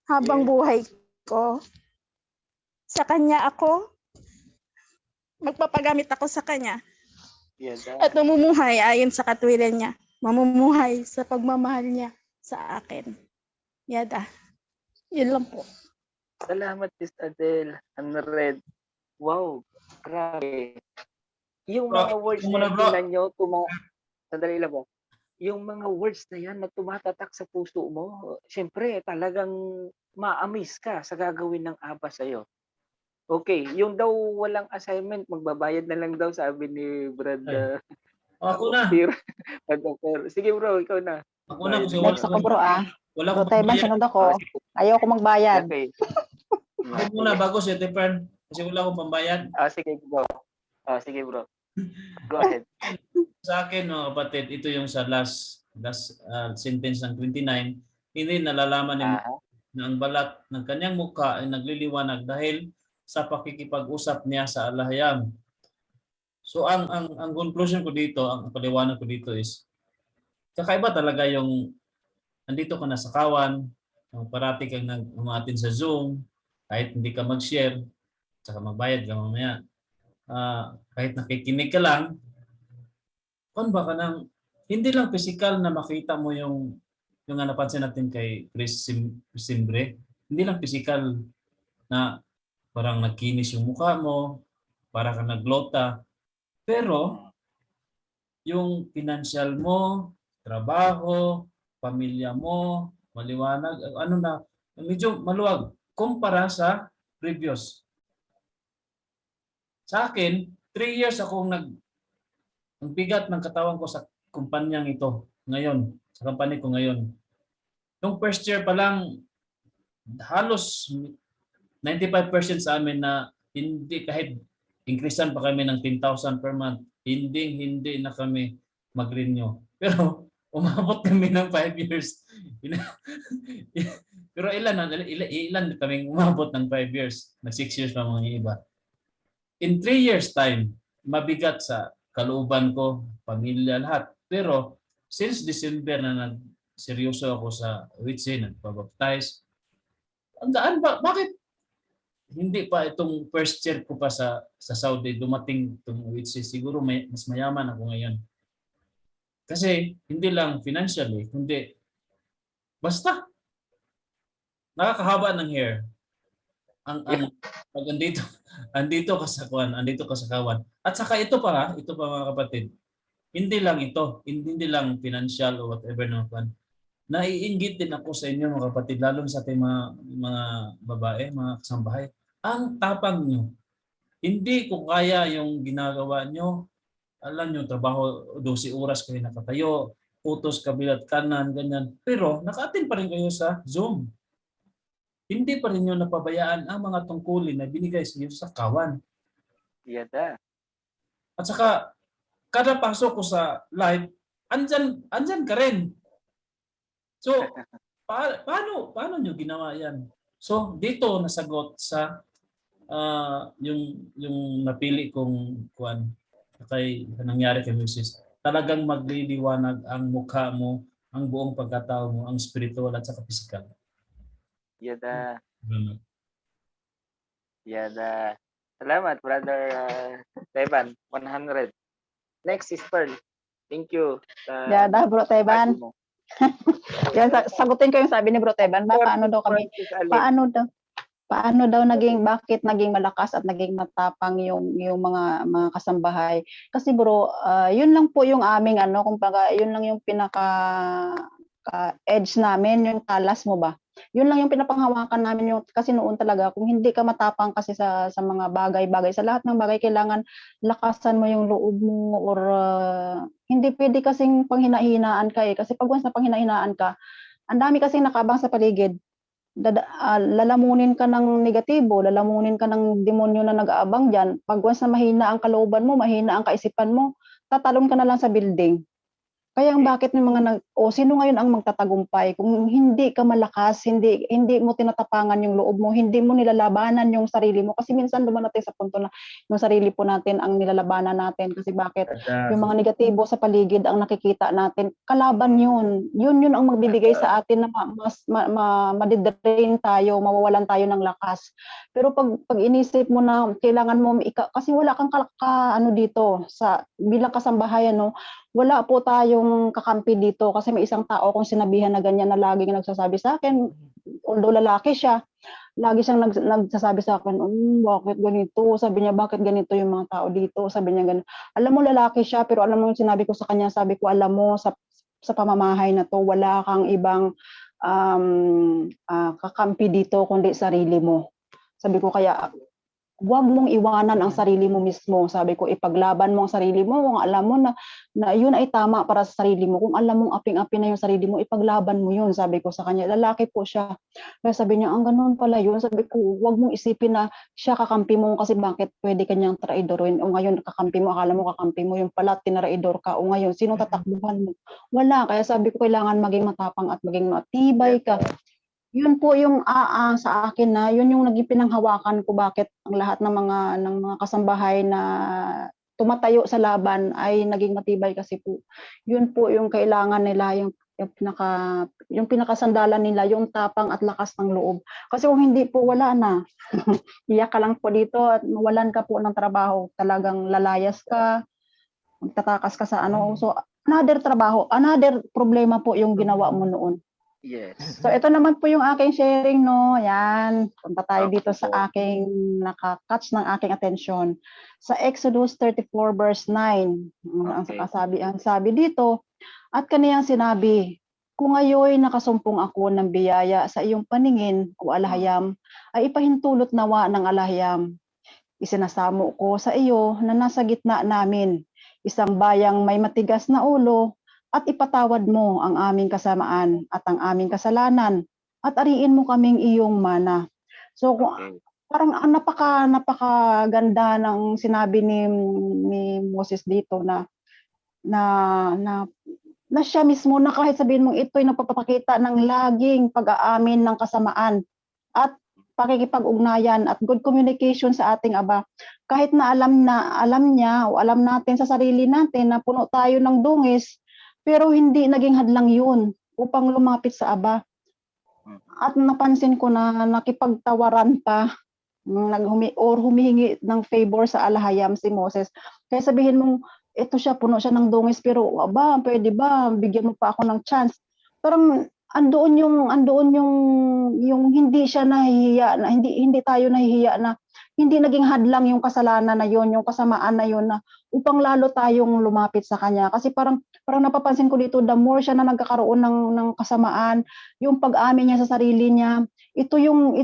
habang Yes. buhay ko. Sa Kanya ako, magpapagamit ako sa Kanya Yada. at mamumuhay ayon sa katwiran niya. Mamumuhay sa pagmamahal niya sa akin. Yada. Yun lang po. Salamat, Sis Adele. Unread. Wow, grabe. Yung Bro, mga words ito na muna, yan, bro. tingnan nyo, sandali lang po. Yung mga words na yan na tumatatak sa puso mo, syempre talagang ma-amaze ka sa gagawin ng Aba sa'yo. Okay, yung daw walang assignment, magbabayad na lang daw, sabi ni Brad Ay. Ako na. Ophir. Brad Ophir. Sige bro, ikaw na. Ako na kasi Next ako bro wala Bro akong Teban, pambayad. sunod ako. Ayoko magbayad. Okay. Ako muna bago si Tepern kasi wala akong pambayad. Sige bro. Sige bro. Go ahead. Sa akin mga kapatid, ito yung sa last sentence ng 29, hindi nalalaman ni na ang balat ng kanyang mukha ay nagliliwanag dahil sa pakikipag-usap niya sa alahayam. So ang conclusion ko dito, ang paliwanag ko dito is kakaiba talaga yung andito ka na sa kawan, parati kang umatin sa Zoom, kahit hindi ka mag-share, saka magbayad ka mamaya. Kahit nakikinig ka lang, kung ba ka nang, hindi lang physical na makita mo yung napansin natin kay Chris Simbre, hindi lang physical na parang nagkinis yung mukha mo, para ka naglota, pero yung financial mo, trabaho, pamilya mo, maliwanag, medyo maluwag kumpara sa previous. Sa akin, 3 years akong ang bigat ng katawan ko sa kumpanyang ito ngayon, sa company ko ngayon. Nung first year pa lang, halos 95% sa amin na hindi, kahit increasean pa kami ng 10,000 per month, hindi na kami mag-renew. Pero umabot kami ng 5 years. Pero ilan kaming umabot ng 5 years, na 6 years pa mga iba. In 3 years time, mabigat sa kalooban ko, pamilya, lahat. Pero since December na nagseryoso ako sa witsin, nagpabaptize, ang gaan ba? Bakit hindi pa itong first year ko pa sa Saudi dumating itong witsin? Siguro mas mayaman ako ngayon. Kasi hindi lang financially, kundi basta nakakahaba ng hair. Pag andito ka sa kawan. At saka ito pa mga kapatid, hindi lang ito, hindi lang financial or whatever naman. Naiinggit din ako sa inyo mga kapatid, lalo sa ating mga babae, mga kasambahay. Ang tapang nyo. Hindi ko kaya yung ginagawa nyo. Alam nyo, trabaho 12 oras kayo nakatayo, utos kabilat kanan, ganyan. Pero naka-attend pa rin kayo sa Zoom. Hindi pa rin nyo napabayaan ang mga tungkulin na binigay sa iyo sa kawan. Yada. At saka, kada pasok ko sa live, andyan ka rin. So, paano nyo ginawa yan? So, dito nasagot sa yung napili kong kay nangyari kay Moses. Talagang magliliwanag ang mukha mo, ang buong pagkatao mo, ang spiritual at saka physical. Yada. Yada. Salamat, Brother Teban. 100. Next is Pearl. Thank you. Yada, Bro Teban. Yan, sagutin ko yung sabi ni Bro Teban. Paano daw bakit naging malakas at naging matapang yung mga kasambahay? Kasi bro, yun lang po yung aming kumbaga, yun lang yung pinaka edge namin, yung talas mo ba? Yun lang yung pinapanghawakan namin kasi noon talaga kung hindi ka matapang kasi sa mga bagay-bagay, sa lahat ng bagay kailangan lakasan mo yung loob mo or hindi pwede kasing panghina-hinaan ka kasi pag once na panghina-hinaan ka, ang dami kasing nakabang sa paligid. Lalamunin ka ng negatibo, lalamunin ka ng demonyo na nag-aabang diyan. Pag once na mahina ang kalooban mo, mahina ang kaisipan mo, tatalon ka na lang sa building. Kaya ang bakit ng mga sino ngayon ang magtatagumpay kung hindi ka malakas, hindi mo tinatapangan yung loob mo, hindi mo nilalabanan yung sarili mo kasi minsan dumarating sa punto na yung sarili po natin ang nilalabanan natin kasi bakit yung mga negatibo sa paligid ang nakikita natin, kalaban yun. Yun ang magbibigay sa atin na mas madidrain tayo, mawawalan tayo ng lakas. Pero pag inisip mo na kailangan mo kasi wala kang ano dito sa bilang kasambahayan, no, wala po tayong kakampi dito kasi may isang tao kung sinabihan na ganyan na laging nagsasabi sa akin, although lalaki siya, lagi siyang nagsasabi sa akin, bakit ganito? Sabi niya, bakit ganito yung mga tao dito? Sabi niya ganun. Alam mo, lalaki siya, pero alam mo yung sinabi ko sa kanya, sabi ko, alam mo, sa pamamahay na to, wala kang ibang kakampi dito kundi sarili mo. Sabi ko, kaya huwag mong iwanan ang sarili mo mismo. Sabi ko, ipaglaban mo ang sarili mo kung alam mo na yun ay tama para sa sarili mo. Kung alam mong aping-api na yung sarili mo, ipaglaban mo yun. Sabi ko sa kanya, lalaki po siya. Kaya sabi niya, ang ganun pala yun. Sabi ko, huwag mong isipin na siya kakampi mo kasi bakit pwede kanyang traidorin. O ngayon, kakampi mo, akala mo kakampi mo, yung pala, tinaraidor ka. O ngayon, sino tatakbuhan mo? Wala. Kaya sabi ko, kailangan maging matapang at maging matibay ka. Yun po yung sa akin na yun yung naging pinanghawakan ko bakit ang lahat ng mga kasambahay na tumatayo sa laban ay naging matibay kasi po yun po yung kailangan nila yung pinakasandalan nila yung tapang at lakas ng loob kasi kung hindi po wala na iyak ka lang po dito at mawalan ka po ng trabaho, talagang lalayas ka, magtatakas ka sa so another problema po yung ginawa mo noon. Yes. So ito naman po yung aking sharing, no. Ayan, punta tayo dito sa aking naka-catch ng aking atensyon. Sa Exodus 34 verse 9. Ang sabi dito, at kaniyang sinabi, kung ngayoy nakasumpong ako ng biyaya sa iyong paningin, o alahayam, ay ipahintulot nawa ng alahayam. Isinasamo ko sa iyo na nasa gitna namin, isang bayang may matigas na ulo, at ipatawad mo ang aming kasamaan at ang aming kasalanan at ariin mo kaming iyong mana. So parang napakaganda ng sinabi ni Moses dito na siya mismo na kahit sabihin mong ito'y nagpapakita ng laging pag-aamin ng kasamaan at pakikipag-ugnayan at good communication sa ating Aba. Kahit na alam niya o alam natin sa sarili natin na puno tayo ng dungis, pero hindi naging hadlang yun upang lumapit sa Aba. At napansin ko na nakipagtawaran pa, humihingi ng favor sa alahayam si Moses. Kaya sabihin mong, ito siya, puno siya ng dungis, pero Aba, pwede ba, bigyan mo pa ako ng chance. Parang andoon yung hindi siya nahihiya, na hindi tayo nahihiya na hindi naging hadlang yung kasalanan na yun, yung kasamaan na yun na upang lalo tayong lumapit sa kanya. Kasi parang napapansin ko dito, the more siya na nagkakaroon ng kasamaan, yung pag-amin niya sa sarili niya, ito yung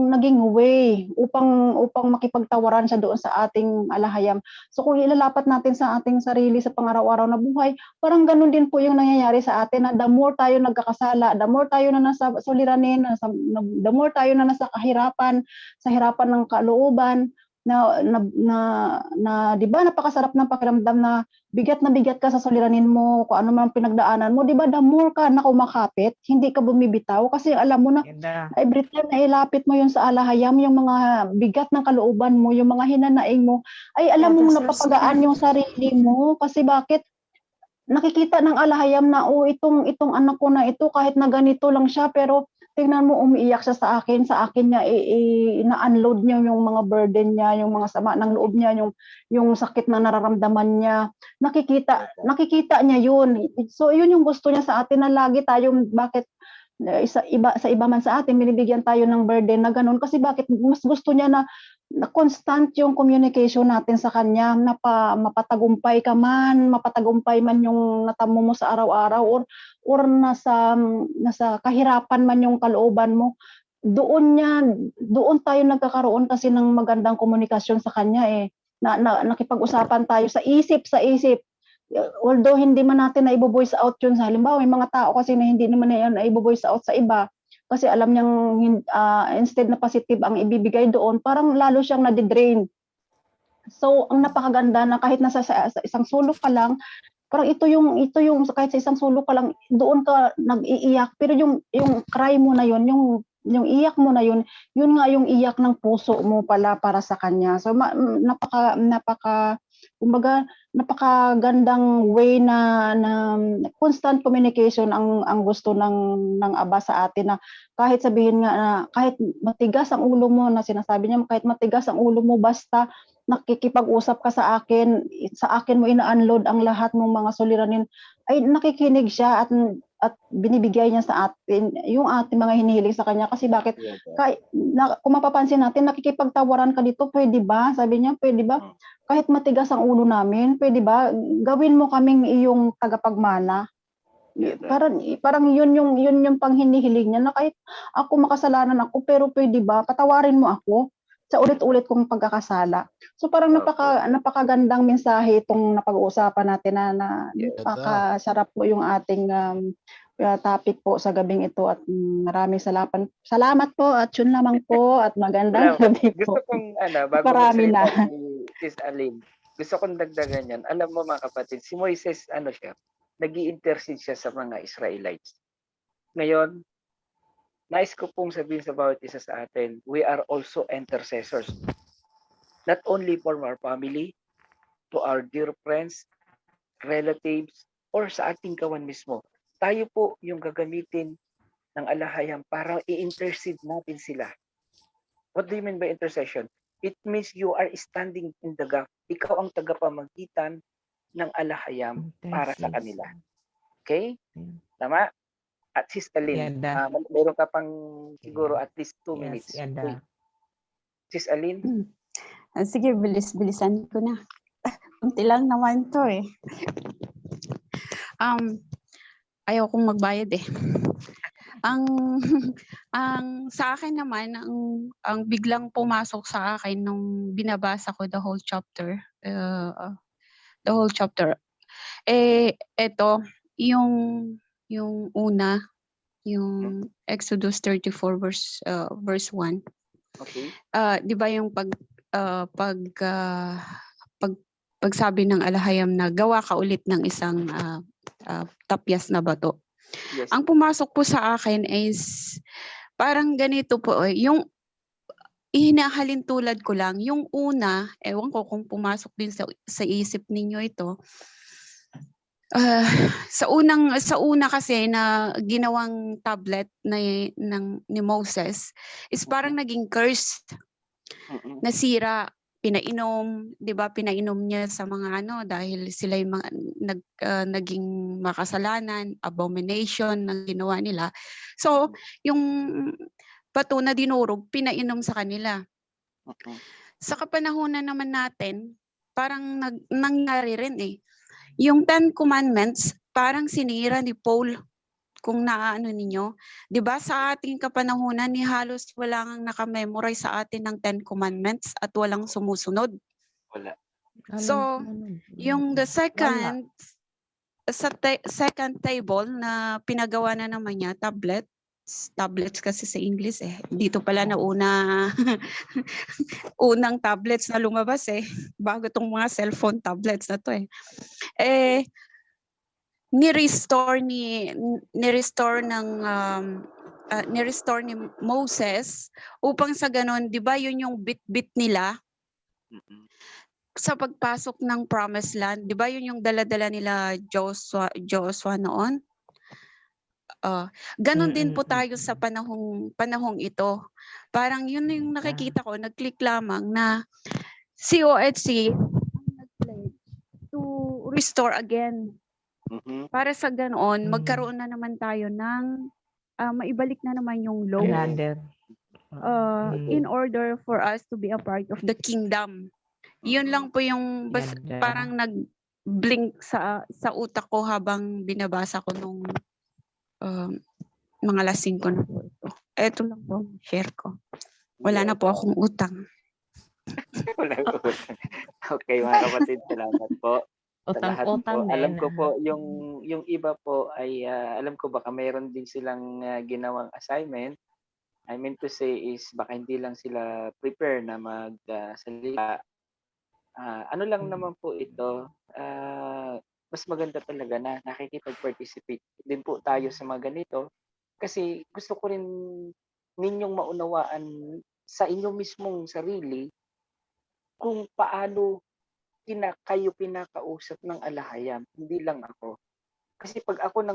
naging way upang makipagtawaran siya doon sa ating alahayam. So kung ilalapat natin sa ating sarili sa pang-araw-araw na buhay, parang ganun din po yung nangyayari sa atin na the more tayo nagkakasala, the more tayo na nasa suliranin, the more tayo na nasa kahirapan, sa hirapan ng kalooban, na di ba napakasarap ng pakiramdam na bigat ka sa suliranin mo, kung ano man pinagdaanan mo, di ba the more ka na kumakapit, hindi ka bumibitaw kasi alam mo na every time na ilapit mo yun sa alahayam, yung mga bigat ng kalooban mo, yung mga hinanaing mo, ay alam mo napapagaan yung sarili mo kasi bakit nakikita ng alahayam na itong anak ko na ito kahit na ganito lang siya pero tingnan mo umiiyak siya sa akin niya ina-unload niya yung mga burden niya, yung mga sama ng loob niya, yung sakit na nararamdaman niya. Nakikita niya yun. So yun yung gusto niya sa atin na lagi tayong bakit sa iba man sa atin binibigyan tayo ng burden na ganun kasi bakit mas gusto niya na constant yung communication natin sa kanya na mapatagumpay man yung natamo mo sa araw-araw or nasa kahirapan man yung kalooban mo, doon tayo nagkakaroon kasi ng magandang komunikasyon sa kanya na nakipag-usapan tayo sa isip. Although hindi man natin na i-voice out yun sa halimbawa, may mga tao kasi na hindi naman na i-voice out sa iba kasi alam niyang instead na positive ang ibibigay doon, parang lalo siyang nadidrain. So, ang napakaganda na kahit nasa isang sulok ka lang, parang ito yung kahit sa isang sulok ka lang doon ka nag-iiyak, pero yung cry mo na yun, yung iyak mo na yun nga yung iyak ng puso mo pala para sa kanya. So kumbaga napakagandang way na constant communication ang gusto ng Aba sa atin, na kahit sabihin nga na kahit matigas ang ulo mo, na sinasabi niya kahit matigas ang ulo mo, basta nakikipag-usap ka sa akin mo ina-unload ang lahat mong mga suliranin, ay nakikinig siya at binibigay niya sa atin yung ating mga hinihiling sa kanya. Kasi bakit? Kung mapapansin natin, nakikipagtawaran ka dito, pwede ba? Sabi niya, pwede ba? Kahit matigas ang ulo namin, pwede ba? Gawin mo kaming iyong tagapagmana. Parang yun yung panghinihiling niya, na kahit ako makasalanan ako, pero pwede ba? Patawarin mo ako sa ulit-ulit kong pagkakasala. So parang napakagandang mensahe itong napag-uusapan natin, na napakasarap po yung ating topic po sa gabing ito, at maraming salamat po, at yun lamang po, at magandang gabi po. Gusto kong bago Marami na. magsalita si Sis Aline, gusto kong dagdagan yan. Alam mo mga kapatid, si Moises siya, nag-i-intercede siya sa mga Israelites. Ngayon, nais ko pong sabihin sa bawat isa sa atin, we are also intercessors. Not only for our family, to our dear friends, relatives, or sa ating kawan mismo. Tayo po yung gagamitin ng alahayam para i-intercede natin sila. What do you mean by intercession? It means you are standing in the gap. Ikaw ang tagapamagitan ng alahayam para sa kanila. Okay? Tama? At Sis Aline, meron ka pang siguro at least 2 minutes. Okay. Sis Aline? Sige, bilisan ko na. Kunti lang naman to eh. Ayaw kong magbayad eh. Ang sa akin naman, ang biglang pumasok sa akin nung binabasa ko the whole chapter, eto yung una, yung Exodus 34 verse 1. Okay. 'Di ba yung pagsabi ng alahayam na gawa ka ulit ng isang tapyas na bato. Yes. Ang pumasok po sa akin is parang ganito po, yung hinahalin tulad ko lang, yung una, ewan ko kung pumasok din sa isip ninyo ito. Sa una kasi na ginawang tablet ni Moses is parang naging curse, nasira, pinainom, 'di ba? Pinainom niya sa mga dahil sila yung naging makasalanan, abomination ng ginawa nila. So, yung bato na dinurog, pinainom sa kanila. Sa kapanahunan naman natin, parang nangyari rin eh. Yung 10 Commandments, parang sinira ni Paul, kung naaano ninyo. 'Di ba sa ating kapanahunan, halos wala nang nakamemorize sa atin ng 10 Commandments at walang sumusunod. Wala. So, yung the second, second table na pinagawa na naman niya, tablets kasi sa English eh. Dito pala na unang tablets na lumabas eh. Bago tong mga cellphone tablets na to eh. Ni-restore ni Moses upang sa ganon, 'di ba, yun yung bit-bit nila sa pagpasok ng Promised Land, 'di ba, yun yung dala-dala nila Joshua noon. Ganon din po tayo sa panahong ito. Parang yun yung nakikita ko, nag-click lamang na COHC nag-pledge to restore again. Para sa ganoon, magkaroon na naman tayo ng maibalik na naman yung law. In order for us to be a part of the kingdom. Yun lang po yung parang nag-blink sa utak ko habang binabasa ko nung mga lasing ko na po ito. Ito lang po, share ko. Wala na po akong utang. Wala po. Okay mga kapatid, salamat po. Sa lahat po. Alam ko po yung iba po ay alam ko baka mayroon din silang ginawang assignment. I mean to say is baka hindi lang sila prepare na magsalita. Ano lang naman po ito, mas maganda talaga na nakikipag-participate din po tayo sa mga ganito. Kasi gusto ko rin ninyong maunawaan sa inyo mismong sarili kung paano kayo pinakausap ng alahayam, hindi lang ako. Kasi pag ako,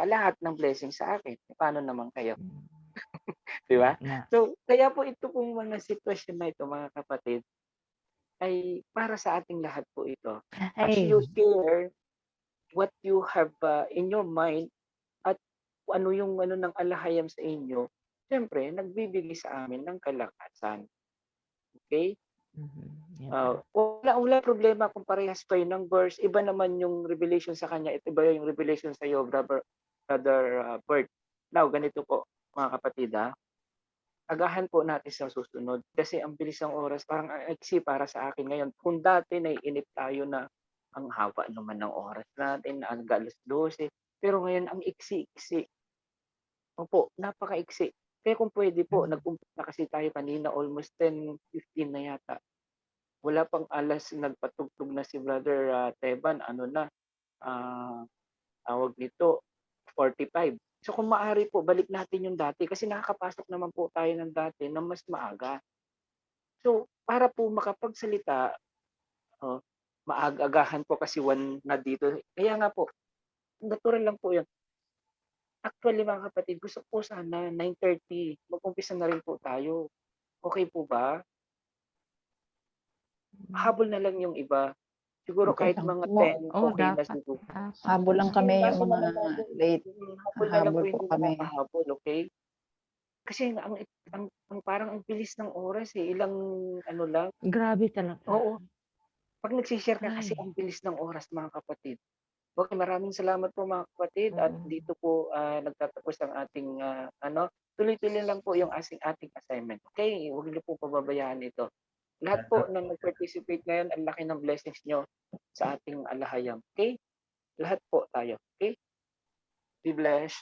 lahat ng blessing sa akin. Paano naman kayo? Di ba? So, kaya po ito pong mga sitwasyon na ito, mga kapatid, ay para sa ating lahat po ito. As you share what you have in your mind at ano yung ng alahayam sa inyo, siyempre, nagbibigay sa amin ng kalakasan. Okay? Wala problema kung parehas kayo ng verse. Iba naman yung revelation sa kanya. Iba yung revelation sa iyo, brother Bert. Now, ganito po, mga kapatid, agahan po natin sa susunod. Kasi ang bilis ng oras, parang iksi para sa akin ngayon. Kung dati naiinip tayo na ang haba naman ng oras natin, ang alas 12. Pero ngayon, ang iksi-iksi. Opo, napaka-iksi. Kaya kung pwede po, nag-umpisa kasi tayo kanina, almost 10:15 na yata. Wala pang alas, nagpatugtog na si Brother Teban, tawag nito, 45. So kung maaari po, balik natin yung dati kasi nakakapasok naman po tayo ng dati na mas maaga. So para po makapagsalita, maagagahan po kasi 1 na dito. Kaya nga po, natural lang po yun. Actually mga kapatid, gusto po sana 9:30, mag-umpisa na rin po tayo. Okay po ba? Habol na lang yung iba. Siguro Okay kahit lang mga po. 10, okay na siguro. Habol lang Sige, kami yung bago na mga lang natin. late. Habol na lang Habol po po hindi kami. nakakahabol, okay? Kasi ang parang ang bilis ng oras eh. Ilang ano lang. Grabe talaga. Oo. Pag nagsishare ka kasi ang bilis ng oras, mga kapatid. Okay, maraming salamat po mga kapatid at dito po nagtatapos ang ating tuloy-tuloy lang po yung ating assignment. Okay, huwag niyo po pababayaan ito. Lahat po na nag-participate ngayon, ang laki ng blessings nyo sa ating alahayam. Okay? Lahat po tayo. Okay? Be blessed.